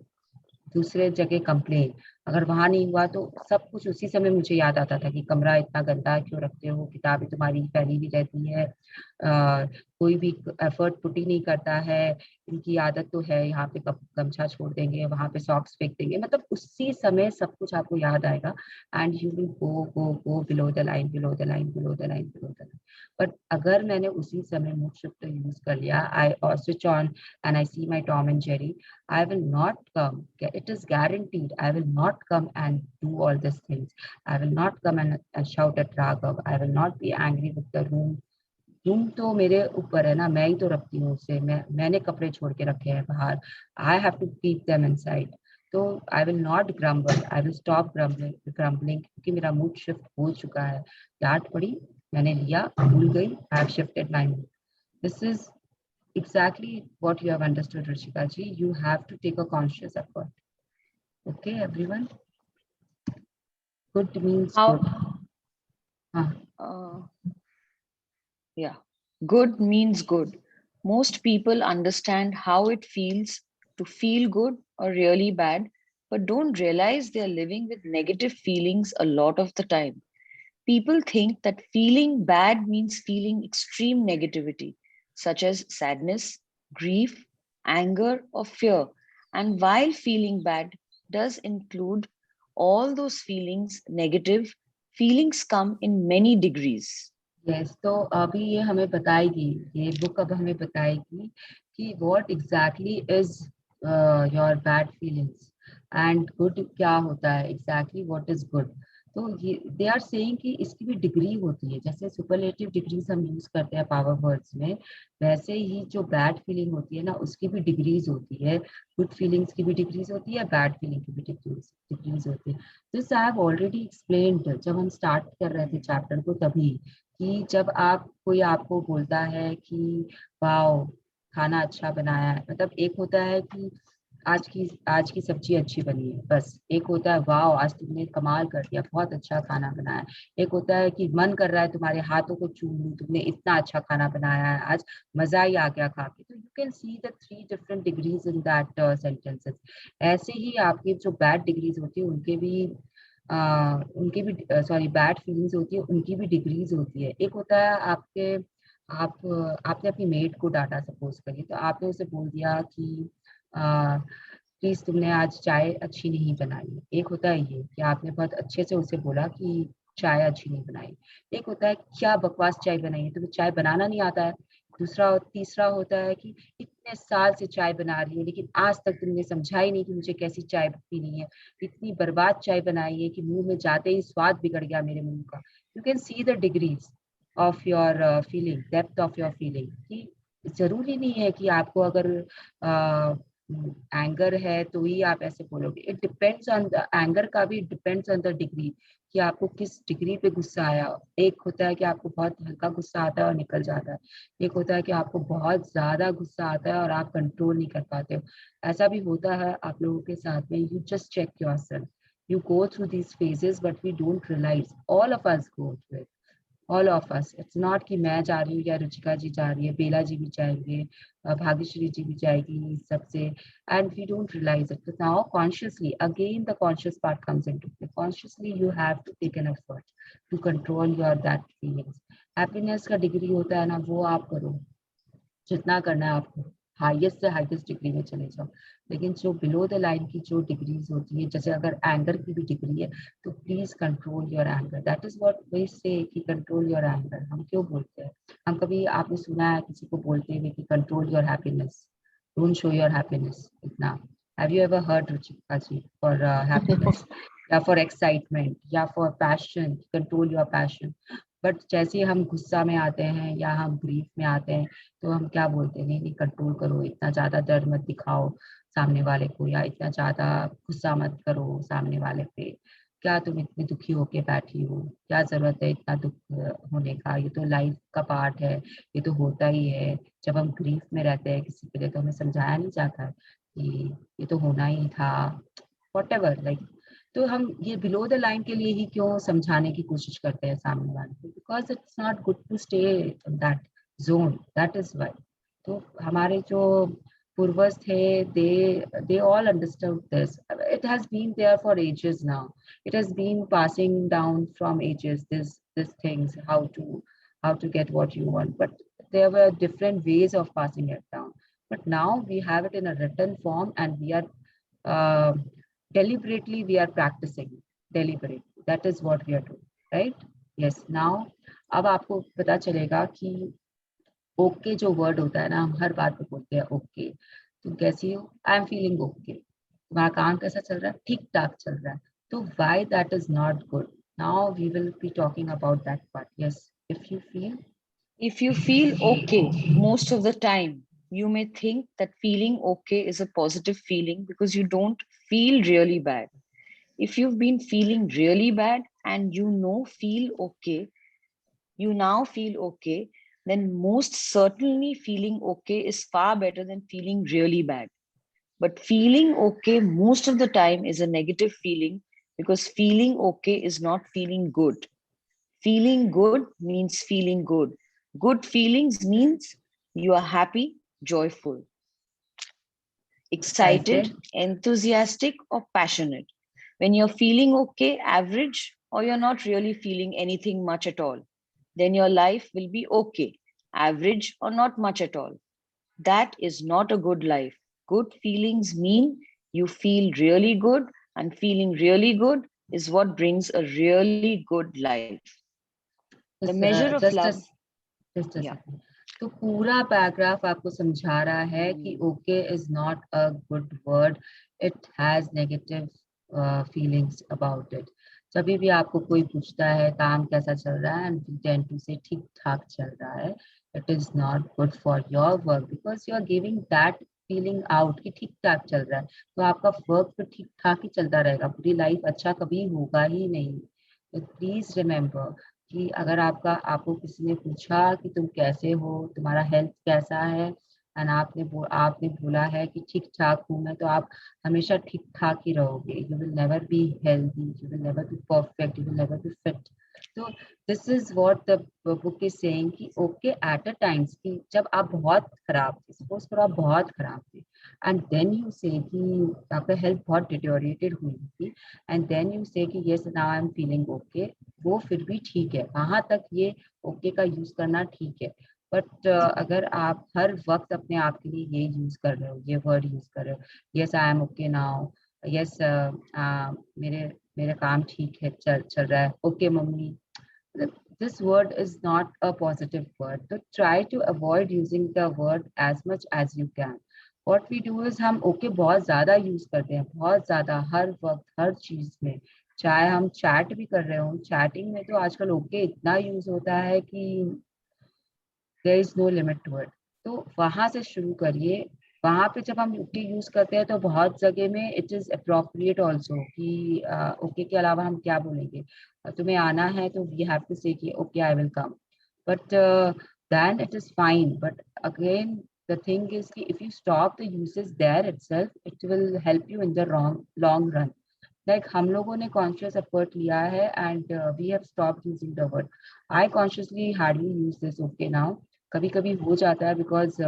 दूसरे जगह कंप्लेन, अगर वहां नहीं हुआ तो सब कुछ उसी समय मुझे याद आता था कि कमरा इतना गंदा क्यों रखते हो, किताबें तुम्हारी फैली भी रहती है, कोई भी एफर्ट पुट ही नहीं करता है, इनकी आदत तो है यहाँ पे गमछा छोड़ देंगे, वहां पे सॉक्स फेंक देंगे, मतलब उसी समय सब कुछ आपको याद आएगा, and you will go go go below the line, below the line, below the line, below the line. But अगर मैंने उसी समय मूड शिफ्टर यूज कर लिया, I switch on and I see my Tom and Jerry, I will not come. It is guaranteed. I will not come and do all these things. I will not come and shout at Raghav. I will not be angry with the room. Room तो मेरे ऊपर है ना, मैं ही तो रखती हूँ उसे, मैंने कपड़े छोड़ के रखे हैं बाहर, I have to keep them inside. तो I will not grumble, I will stop grumbling, क्योंकि मेरा मूड शिफ्ट हो चुका है, डांट पड़ी, मैंने लिया, भूल गई, I have shifted my mood. This is exactly what you have understood, Rishika ji. You have to take a conscious effort. Okay, everyone. Good means good. Uh, yeah, good means good. Most people understand how it feels to feel good or really bad, but don't realize they are living with negative feelings a lot of the time. People think that feeling bad means feeling extreme negativity, such as sadness, grief, anger, or fear. And while feeling bad does include all those feelings, negative feelings come in many degrees. Yes, तो अभी ये हमें बताएगी, ये book अब हमें बताएगी कि what exactly is your bad feelings and good क्या होता है, exactly what is good। तो ये दे आर सेइंग कि इसकी भी डिग्री होती है, जैसे सुपरलेटिव डिग्रीज हम यूज करते हैं पावर वर्ड्स में, वैसे ही जो बैड फीलिंग होती है ना, उसकी भी डिग्रीज होती है, गुड फीलिंग्स की भी डिग्रीज होती है, बैड फीलिंग की भी डिग्रीज होती है। This I have already explained जब हम स्टार्ट कर रहे थे चैप्टर को, तभी कि जब आप कोई आपको बोलता है कि वाओ खाना अच्छा बनाया है, मतलब एक होता है कि आज की सब्जी अच्छी बनी है, बस, एक होता है वाओ आज तुमने कमाल कर दिया, बहुत अच्छा खाना बनाया है, एक होता है कि मन कर रहा है तुम्हारे हाथों को चूम लूं, तुमने इतना अच्छा खाना बनाया है आज, मजा ही आ गया खा के। तो you can see the 3 different degrees in that sentences. ऐसे ही आपकी जो बैड डिग्रीज होती है उनके भी सॉरी बैड फीलिंग्स होती है, उनकी भी डिग्रीज होती है। एक होता है आपने अपनी मेड को डांटा, सपोज करिए, तो आपने उसे बोल दिया कि प्लीज तुमने आज चाय अच्छी नहीं बनाई। एक होता है ये कि आपने बहुत अच्छे से उसे बोला कि चाय अच्छी नहीं बनाई। एक होता है क्या बकवास चाय बनाई है, तुम्हें चाय बनाना नहीं आता है। तीसरा होता है कि इतने साल से चाय बना रही है लेकिन आज तक तुमने समझा ही नहीं कि मुझे कैसी चाय पीनी है, इतनी बर्बाद चाय बनाई है कि मुंह में जाते ही स्वाद बिगड़ गया मेरे मुंह का। You can see the degrees of your feeling, depth of your feeling, कि जरूरी नहीं है कि आपको अगर एंगर है तो ही आप ऐसे बोलोगे। It depends on the anger का भी डिपेंड्स ऑन द डिग्री कि आपको किस डिग्री पे गुस्सा आया। एक होता है कि आपको बहुत हल्का गुस्सा आता है और निकल जाता है, एक होता है कि आपको बहुत ज्यादा गुस्सा आता है और आप कंट्रोल नहीं कर पाते हो। ऐसा भी होता है आप लोगों के साथ में। You just check yourself, you go through these phases but we don't realize, all of us go through it, all of us। it's not कि मैं जा रही हूँ या रुचिका जी जा रही है, बेला जी भी जाएंगे, भाग्यश्री जी भी जाएगी सबसे, and we don't realize it। But now consciously, again the conscious part comes into play। consciously you have to take an effort to control your that feelings। happiness का डिग्री होता है ना, वो आप करो, जितना करना है आपको, हाईएस्ट से हाईएस्ट डिग्री में चले जाओ। लेकिन जो बिलो द लाइन की जो डिग्रीज होती है, जैसे अगर एंगर की भी डिग्री है, तो please control your anger. That is what we say कि कंट्रोल योर एंगर। हम क्यों बोलते हैं, हम कभी आपने सुना है किसी को बोलते हुए कि control your happiness, don't show your happiness इतना। Have you ever heard Ruchika ji for happiness या फॉर एक्साइटमेंट या for passion, control your passion. But जैसे हम गुस्सा में आते हैं या हम ग्रीफ में आते हैं तो हम क्या बोलते हैं, नहीं नहीं कंट्रोल करो, इतना ज्यादा डर मत दिखाओ सामने वाले को, या इतना ज्यादा गुस्सा मत करो सामने वाले पे। क्या तुम इतनी दुखी होके बैठी हो, क्या जरूरत है इतना दुख होने का, ये तो लाइफ का पार्ट है, ये तो होता ही है। जब हम ग्रीफ में रहते हैं किसी के लिए तो हमें समझाया नहीं जाता है कि ये तो होना ही था, व्हाटएवर लाइक। तो हम ये बिलो द लाइन के लिए ही क्यों समझाने की कोशिश करते हैं सामने वाले को, because it's not good to stay in that zone, that is why. तो हमारे जो पूर्वज थे, they all understood this. It has been there for ages now. It has been passing down from ages, this things, how to get what you want, but there were different ways of passing it down. But now we have it in a written form, and we are uh, deliberately we are practicing deliberately. That is what we are doing, right? Yes. Now अब आपको पता चलेगा कि okay जो word होता है ना, हम हर बात पे बोलते हैं ओके, तुम कैसी हो, आई एम फीलिंग ओके, तुम्हारा काम कैसा चल रहा है, ठीक ठाक चल रहा है। तो why that is not good, now we will be talking about that part. Yes, If you feel okay most of the time, you may think that feeling okay is a positive feeling because you don't feel really bad. If you've been feeling really bad and you now feel okay, then most certainly feeling okay is far better than feeling really bad. But feeling okay most of the time is a negative feeling because feeling okay is not feeling good. Feeling good means feeling good. Good feelings means you are happy, joyful, excited, enthusiastic, or passionate. When you're feeling okay, average, or you're not really feeling anything much at all, then your life will be okay, average, or not much at all. That is not a good life. Good feelings mean you feel really good, and feeling really good is what brings a really good life. The measure of love. Just तो पूरा paragraph आपको समझा रहा है कि okay is not a good word, it has negative feelings about it. जब भी आपको कोई पूछता है काम कैसा चल रहा है एंड यू टेंड टू से ठीक ठाक चल रहा है, it is not good for your work because you are giving that feeling out कि ठीक ठाक चल रहा है। तो आपका वर्क तो ठीक ठाक ही चलता रहेगा, पूरी लाइफ अच्छा कभी होगा ही नहीं। तो प्लीज रिमेम्बर कि अगर आपको किसी ने पूछा कि तुम कैसे हो, तुम्हारा हेल्थ कैसा है, एंड आपने बोला है कि ठीक ठाक हूँ मैं, तो आप हमेशा ठीक ठाक ही रहोगे। You will never be healthy, you will never be perfect, you will never be fit. तो this is what the book is saying कि ओके एट अ टाइम्स, कि जब आप बहुत खराब थे, सपोज करो आप बहुत खराब थे, एंड देन यू से कि आपका हेल्थ बहुत डिटोरिएटेड हुई थी, एंड देन यू से कि yes now I am feeling okay, वो फिर भी ठीक है, वहां तक ये ओके का यूज करना ठीक है। बट अगर आप हर वक्त अपने आप के लिए ये यूज कर रहे हो, ये वर्ड यूज कर रहे हो, yes I am okay now, yes मेरे मेरे काम ठीक है, चल रहा है, okay mummy, this word is not a positive word. So try to avoid using the word as much as you can. What we do is हम okay बहुत ज्यादा यूज करते हैं, बहुत ज्यादा, हर वक्त हर चीज में। चाहे हम चैट भी कर रहे हो, चैटिंग में तो आजकल ओके इतना यूज होता है कि there is no limit to it. तो वहां से शुरू करिए। वहां पे जब हम ओके यूज करते हैं तो बहुत जगह में इट इज अप्रोप्रिएट ऑल्सो कि ओके के अलावा हम क्या बोलेंगे, तुम्हें आना है तो वी हैव टू से कि okay I will come, but then it is fine. But again the thing is कि if you stop the usage there itself, it will help you in the long run. Like हम लोगों ने conscious effort लिया है and we have stopped using the word. I consciously hardly use this okay now. कभी कभी हो जाता है बिकॉज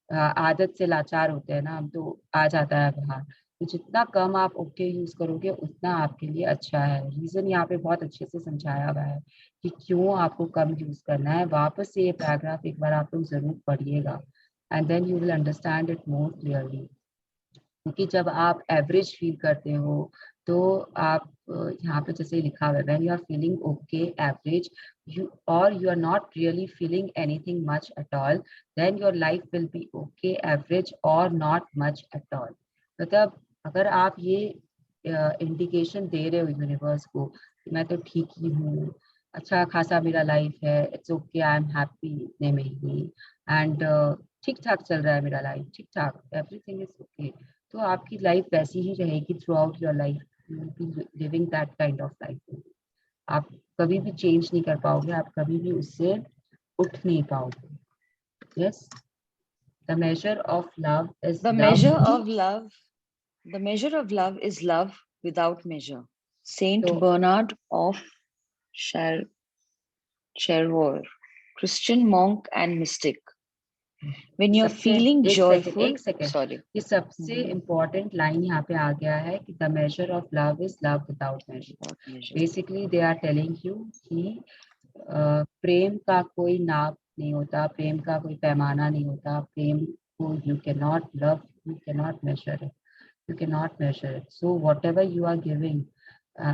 आदत से लाचार होते हैं ना हम, तो आ जाता है बाहर। तो जितना कम आप ओके यूज करोगे उतना आपके लिए अच्छा है। रीजन यहाँ पे बहुत अच्छे से समझाया हुआ है कि क्यों आपको कम यूज करना है। वापस से ये पैराग्राफ एक बार आप लोग जरूर पढ़िएगा and then you will understand it more clearly. क्योंकि जब आप एवरेज फील करते हो तो आप यहाँ पे जैसे लिखा हुआ है, when you are feeling okay average you are not really feeling anything much at all, then your life will be okay average or not much at all। मतलब अगर आप ये इंडिकेशन दे रहे हो यूनिवर्स को कि मैं तो ठीक ही हूँ, अच्छा खासा मेरा लाइफ है, it's okay, I am happy इतने में ही, एंड ठीक ठाक चल रहा है मेरा लाइफ, ठीक ठाक, एवरीथिंग इज ओके, तो आपकी लाइफ वैसी ही रहेगी through out your life. you will be living that kind of life. आप कभी भी चेंज नहीं कर पाओगे, आप कभी भी उससे उठ नहीं पाओगे. Yes, the measure of love is The love. measure of love, the measure of love is love without measure. Saint So, Bernard of Cherbourg, Christian monk and mystic. When you're सबसे feeling joyful, एक second, sorry. ये सबसे important line यहाँ पे आ गया है कि the measure of love is love without measure. Without measure. Basically they are telling you कि प्रेम का कोई नाप नहीं होता, प्रेम का कोई पैमाना नहीं होता, प्रेम को you can not love, you can not measure it, you cannot measure it. So whatever you are giving,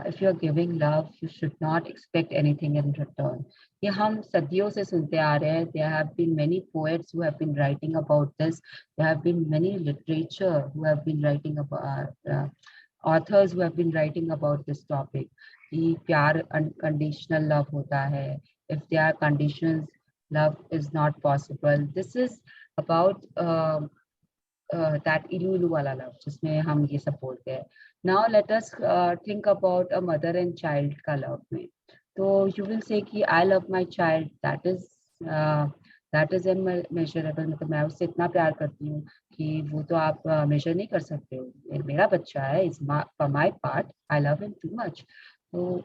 if you are giving love, you should not expect anything in return. ये हम सदियों से सुनते आ रहे हैं. There have been many poets who have been writing about this. There have been many literature who have been writing about authors who have been writing about this topic. कि प्यार unconditional love होता है. If there are conditions, love is not possible. This is about that ilu wala love जिसमें हम ये सब बोलते हैं. Now let us think about a mother and child का love में. तो you will say कि I love my child, that is immeasurable. मतलब मैं उससे इतना प्यार करती हूँ कि वो तो आप मेजर नहीं कर सकते हो. मेरा बच्चा है, is for my part I love him too much. तो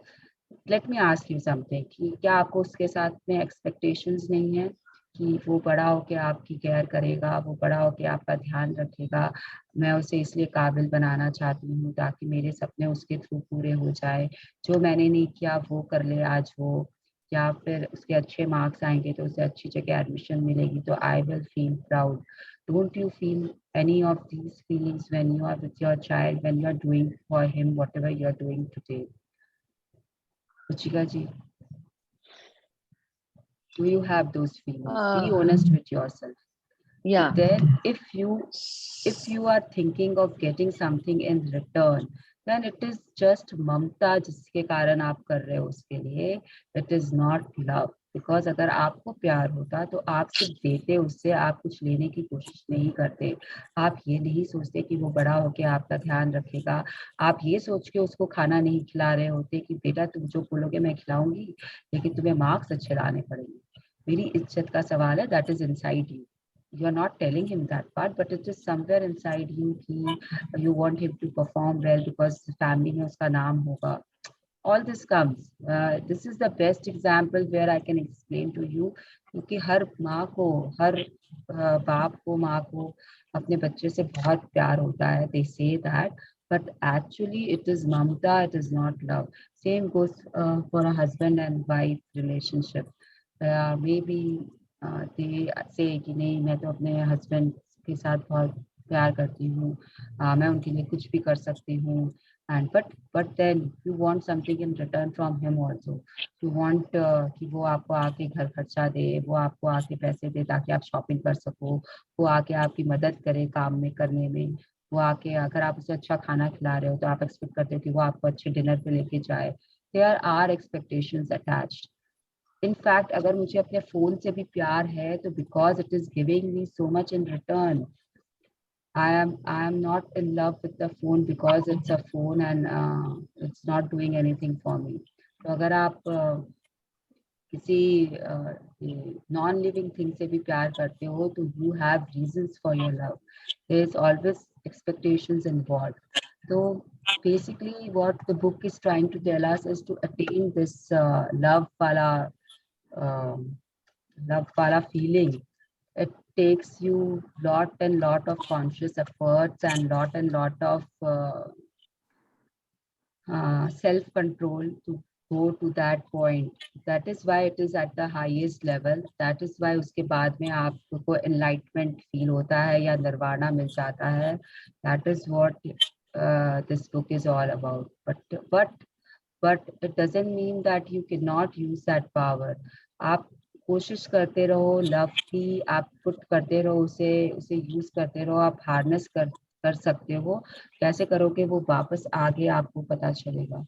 let me ask you something कि क्या आपको उसके साथ में expectations नहीं है कि वो बड़ा होके आपकी केयर करेगा, वो बड़ा होके आपका ध्यान रखेगा. मैं उसे इसलिए काबिल बनाना चाहती हूँ ताकि मेरे सपने उसके थ्रू पूरे हो जाए. जो मैंने नहीं किया वो कर ले आज वो, या फिर उसके अच्छे मार्क्स आएंगे तो उसे अच्छी जगह एडमिशन मिलेगी तो I will feel proud. Don't you feel any of these feelings when you are with your child, when you are doing for him whatever you are doing today? Ruchika ji, do you have those feelings? Be honest with yourself. Yeah. Then if you are thinking of getting something in return, then it is just ममता जिसके कारण आप कर रहे हो उसके लिए. It is not love. Because अगर आपको प्यार होता तो आप सिर्फ देते, उससे आप कुछ लेने की कोशिश नहीं करते. आप ये नहीं सोचते कि वो बड़ा होके आपका ध्यान रखेगा. आप ये सोच के उसको खाना नहीं खिला रहे होते कि बेटा तुम जो बोलोगे मैं खिलाऊंगी, लेकिन तुम्हें मार्क्स अच्छे लाने पड़ेंगे. मेरी इज्जत का सवाल है. That is inside you. You are not telling him that part, but it is somewhere inside you कि you want him to perform well because family में उसका नाम होगा. All this comes. This is the best example where I can explain to you क्योंकि हर माँ को, हर बाप को, माँ को अपने बच्चे से बहुत प्यार होता है. They say that, but actually it is mamta, it is not love. Same goes for a husband and wife relationship. Maybe they say कि नहीं मैं तो अपने हस्बैंड के साथ बहुत प्यार करती हूँ, मैं उनके लिए कुछ भी कर सकती हूँ. And but then you want something in return from him also. You want कि वो आपको आके घर खर्चा दे, वो आपको आके पैसे दे ताकि आप शॉपिंग कर सको, वो आके आपकी मदद करे काम में करने में, वो आके अगर आप उसे अच्छा खाना खिला रहे हो तो आप एक्सपेक्ट करते हो कि वो आपको अच्छे डिनर पे लेके जाए. There are expectations attached. In fact, अगर मुझे अपने फोन से भी प्यार है तो because it is giving me so much in return. I am not in love with the phone because it's a phone and it's not doing anything for me. तो अगर आप किसी नॉन लिविंग थिंग से भी प्यार करते हो तो you have reasons for your love. There is always expectations involved. So basically what the book is trying to tell us is to attain this love wala feeling. It takes you lot and lot of conscious efforts and lot of self-control to go to that point. That is why it is at the highest level. That is why उसके बाद में आपको enlightenment feel होता है या nirvana मिल जाता है. That is what this book is all about. But it doesn't mean that you cannot use that power. आप कोशिश करते रहो लव की, आप पुट करते रहो उसे यूज करते रहो. आप हार्नेस कर सकते हो. कैसे करोगे वो वापस आगे आपको पता चलेगा.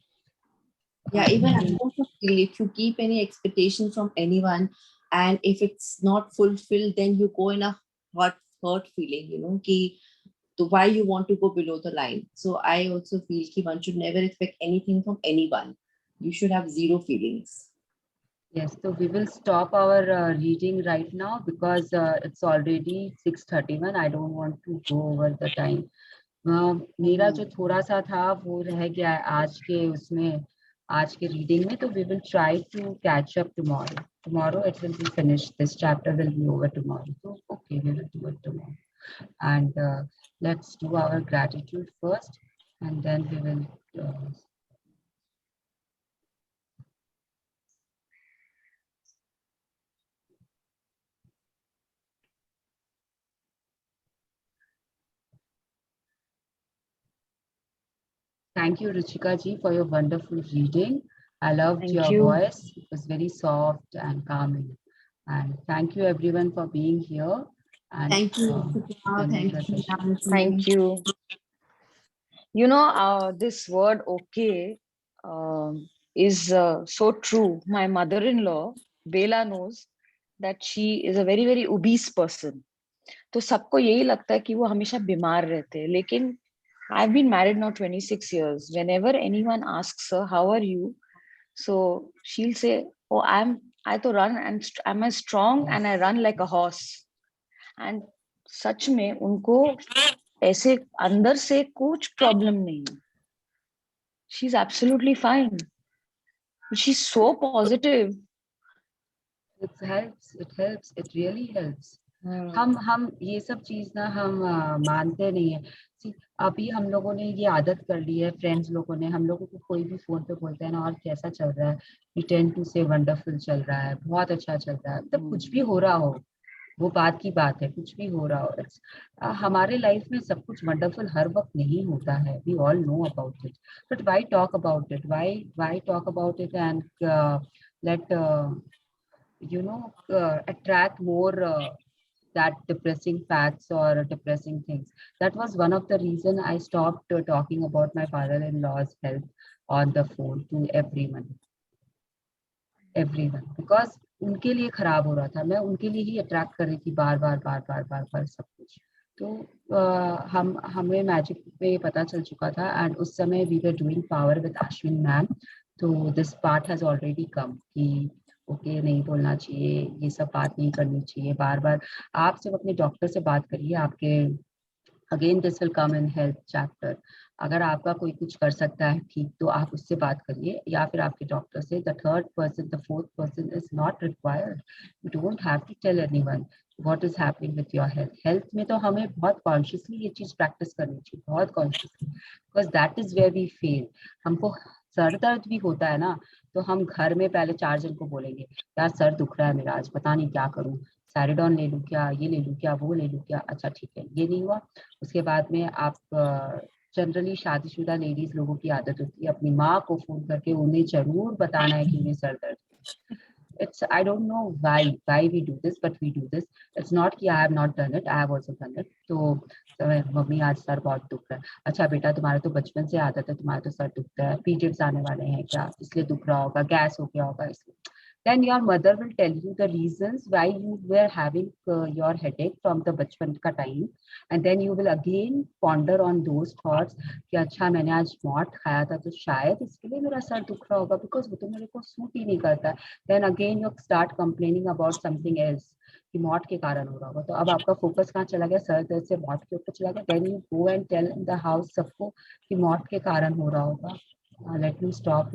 Yeah, even I also feel if you keep any expectation from anyone and if it's not fulfilled, then you go in a hurt feeling, कि why you want to go below the line. So I also feel that one should never expect anything from anyone. You should have zero feelings. Yes, so we will stop our reading right now because it's already 6:31. I don't want to go over the time. मेरा जो थोड़ा सा था वो रह गया है आज के रीडिंग में, तो we will try to catch up tomorrow. Tomorrow it will be finished. This chapter will be over tomorrow. So okay, we will do it tomorrow. And let's do our gratitude first, and then we will. Thank you, Ruchika ji, for your wonderful reading. I loved your voice. It was very soft and calming. And thank you everyone for being here. And thank you. Thank you. You know, this word okay is so true. My mother-in-law, Bela, knows that she is a very, very obese person. तो सबको यही लगता है कि वो हमेशा बीमार रहते हैं. लेकिन I've been married now 26 years. Whenever anyone asks her, how are you? So she'll say, oh, I to run and I'm as strong and I run like a horse. And सच में उनको ऐसे अंदर से कुछ प्रॉब्लम नहीं है. She's absolutely fine. She's so positive. It helps. It really helps. हम ये सब चीज ना हम मानते नहीं है. अभी हम लोगों ने ये आदत कर ली है, फ्रेंड्स लोगों ने, हम लोगों को कोई भी फोन पे बोलते हैं ना, और कैसा चल रहा है, we tend to say wonderful चल रहा है, बहुत अच्छा चल रहा है. मतलब कुछ भी हो रहा हो, वो बात की बात है, कुछ भी हो रहा हो. हमारे लाइफ में सब कुछ वंडरफुल हर वक्त नहीं होता है. We all know about it, but why talk about it, why talk about it and let attract more that depressing facts or depressing things. That was one of the reason I stopped talking about my father-in-law's health on the phone to everyone, because उनके लिए खराब हो रहा था. मैं उनके लिए ही attract कर रही थी बार बार सब कुछ. तो हमें मैजिक पे पता चल चुका था, एंड उस समय we were doing power with Ashwin ma'am. तो this part has already come कि ओके नहीं बोलना चाहिए, ये सब बात नहीं करनी चाहिए. बार बार आप जब अपने डॉक्टर से बात करिए, आपके again this will come in health chapter. अगर आपका कोई कुछ कर सकता है ठीक, तो आप उससे बात करिए, या फिर आपके डॉक्टर से. The third person, the fourth person is not required. You don't have to tell anyone what is happening with your health. Health में तो हमें बहुत कॉन्शियसली ये चीज प्रैक्टिस करनी चाहिए, बहुत consciously, because that is where we fail. हमको सर दर्द भी होता है ना, तो हम घर में पहले 4 जन को बोलेंगे, यार सर दुख रहा है मेरा आज, पता नहीं क्या करूं, सैरिडॉन ले लूं क्या, ये ले लूं क्या, वो ले लूं क्या. अच्छा ठीक है, ये नहीं हुआ. उसके बाद में आप जनरली शादीशुदा लेडीज लोगों की आदत होती है अपनी माँ को फोन करके उन्हें जरूर बताना है कि उन्हें सर दर्द. It's I don't know why we do this, but we do this. It's not कि I have not done it, I have also done it. तो मम्मी आज सर बहुत दुख रहा है. अच्छा बेटा, तुम्हारा तो बचपन से आदत है, तुम्हारा तो सर दुखता है, पीरियड्स आने वाले हैं क्या, इसलिए दुख रहा होगा, गैस हो गया होगा इसलिए. Then your mother will tell you the reasons why you were having your headache from the बचपन का time, and then you will again ponder on those thoughts कि अच्छा मैंने आज मॉट खाया था तो शायद इसके लिए मेरा सर दुख रहा होगा, बिकॉज वो तो मेरे को सूट ही नहीं करता. Then again you start complaining about something else कि मॉट के कारण हो रहा होगा. तो अब आपका फोकस कहाँ चला गया, सर दर्द से मॉट के ऊपर चला गया. Then you go and tell in the house सबको कि मॉट के कारण हो रहा होगा. Let me stop.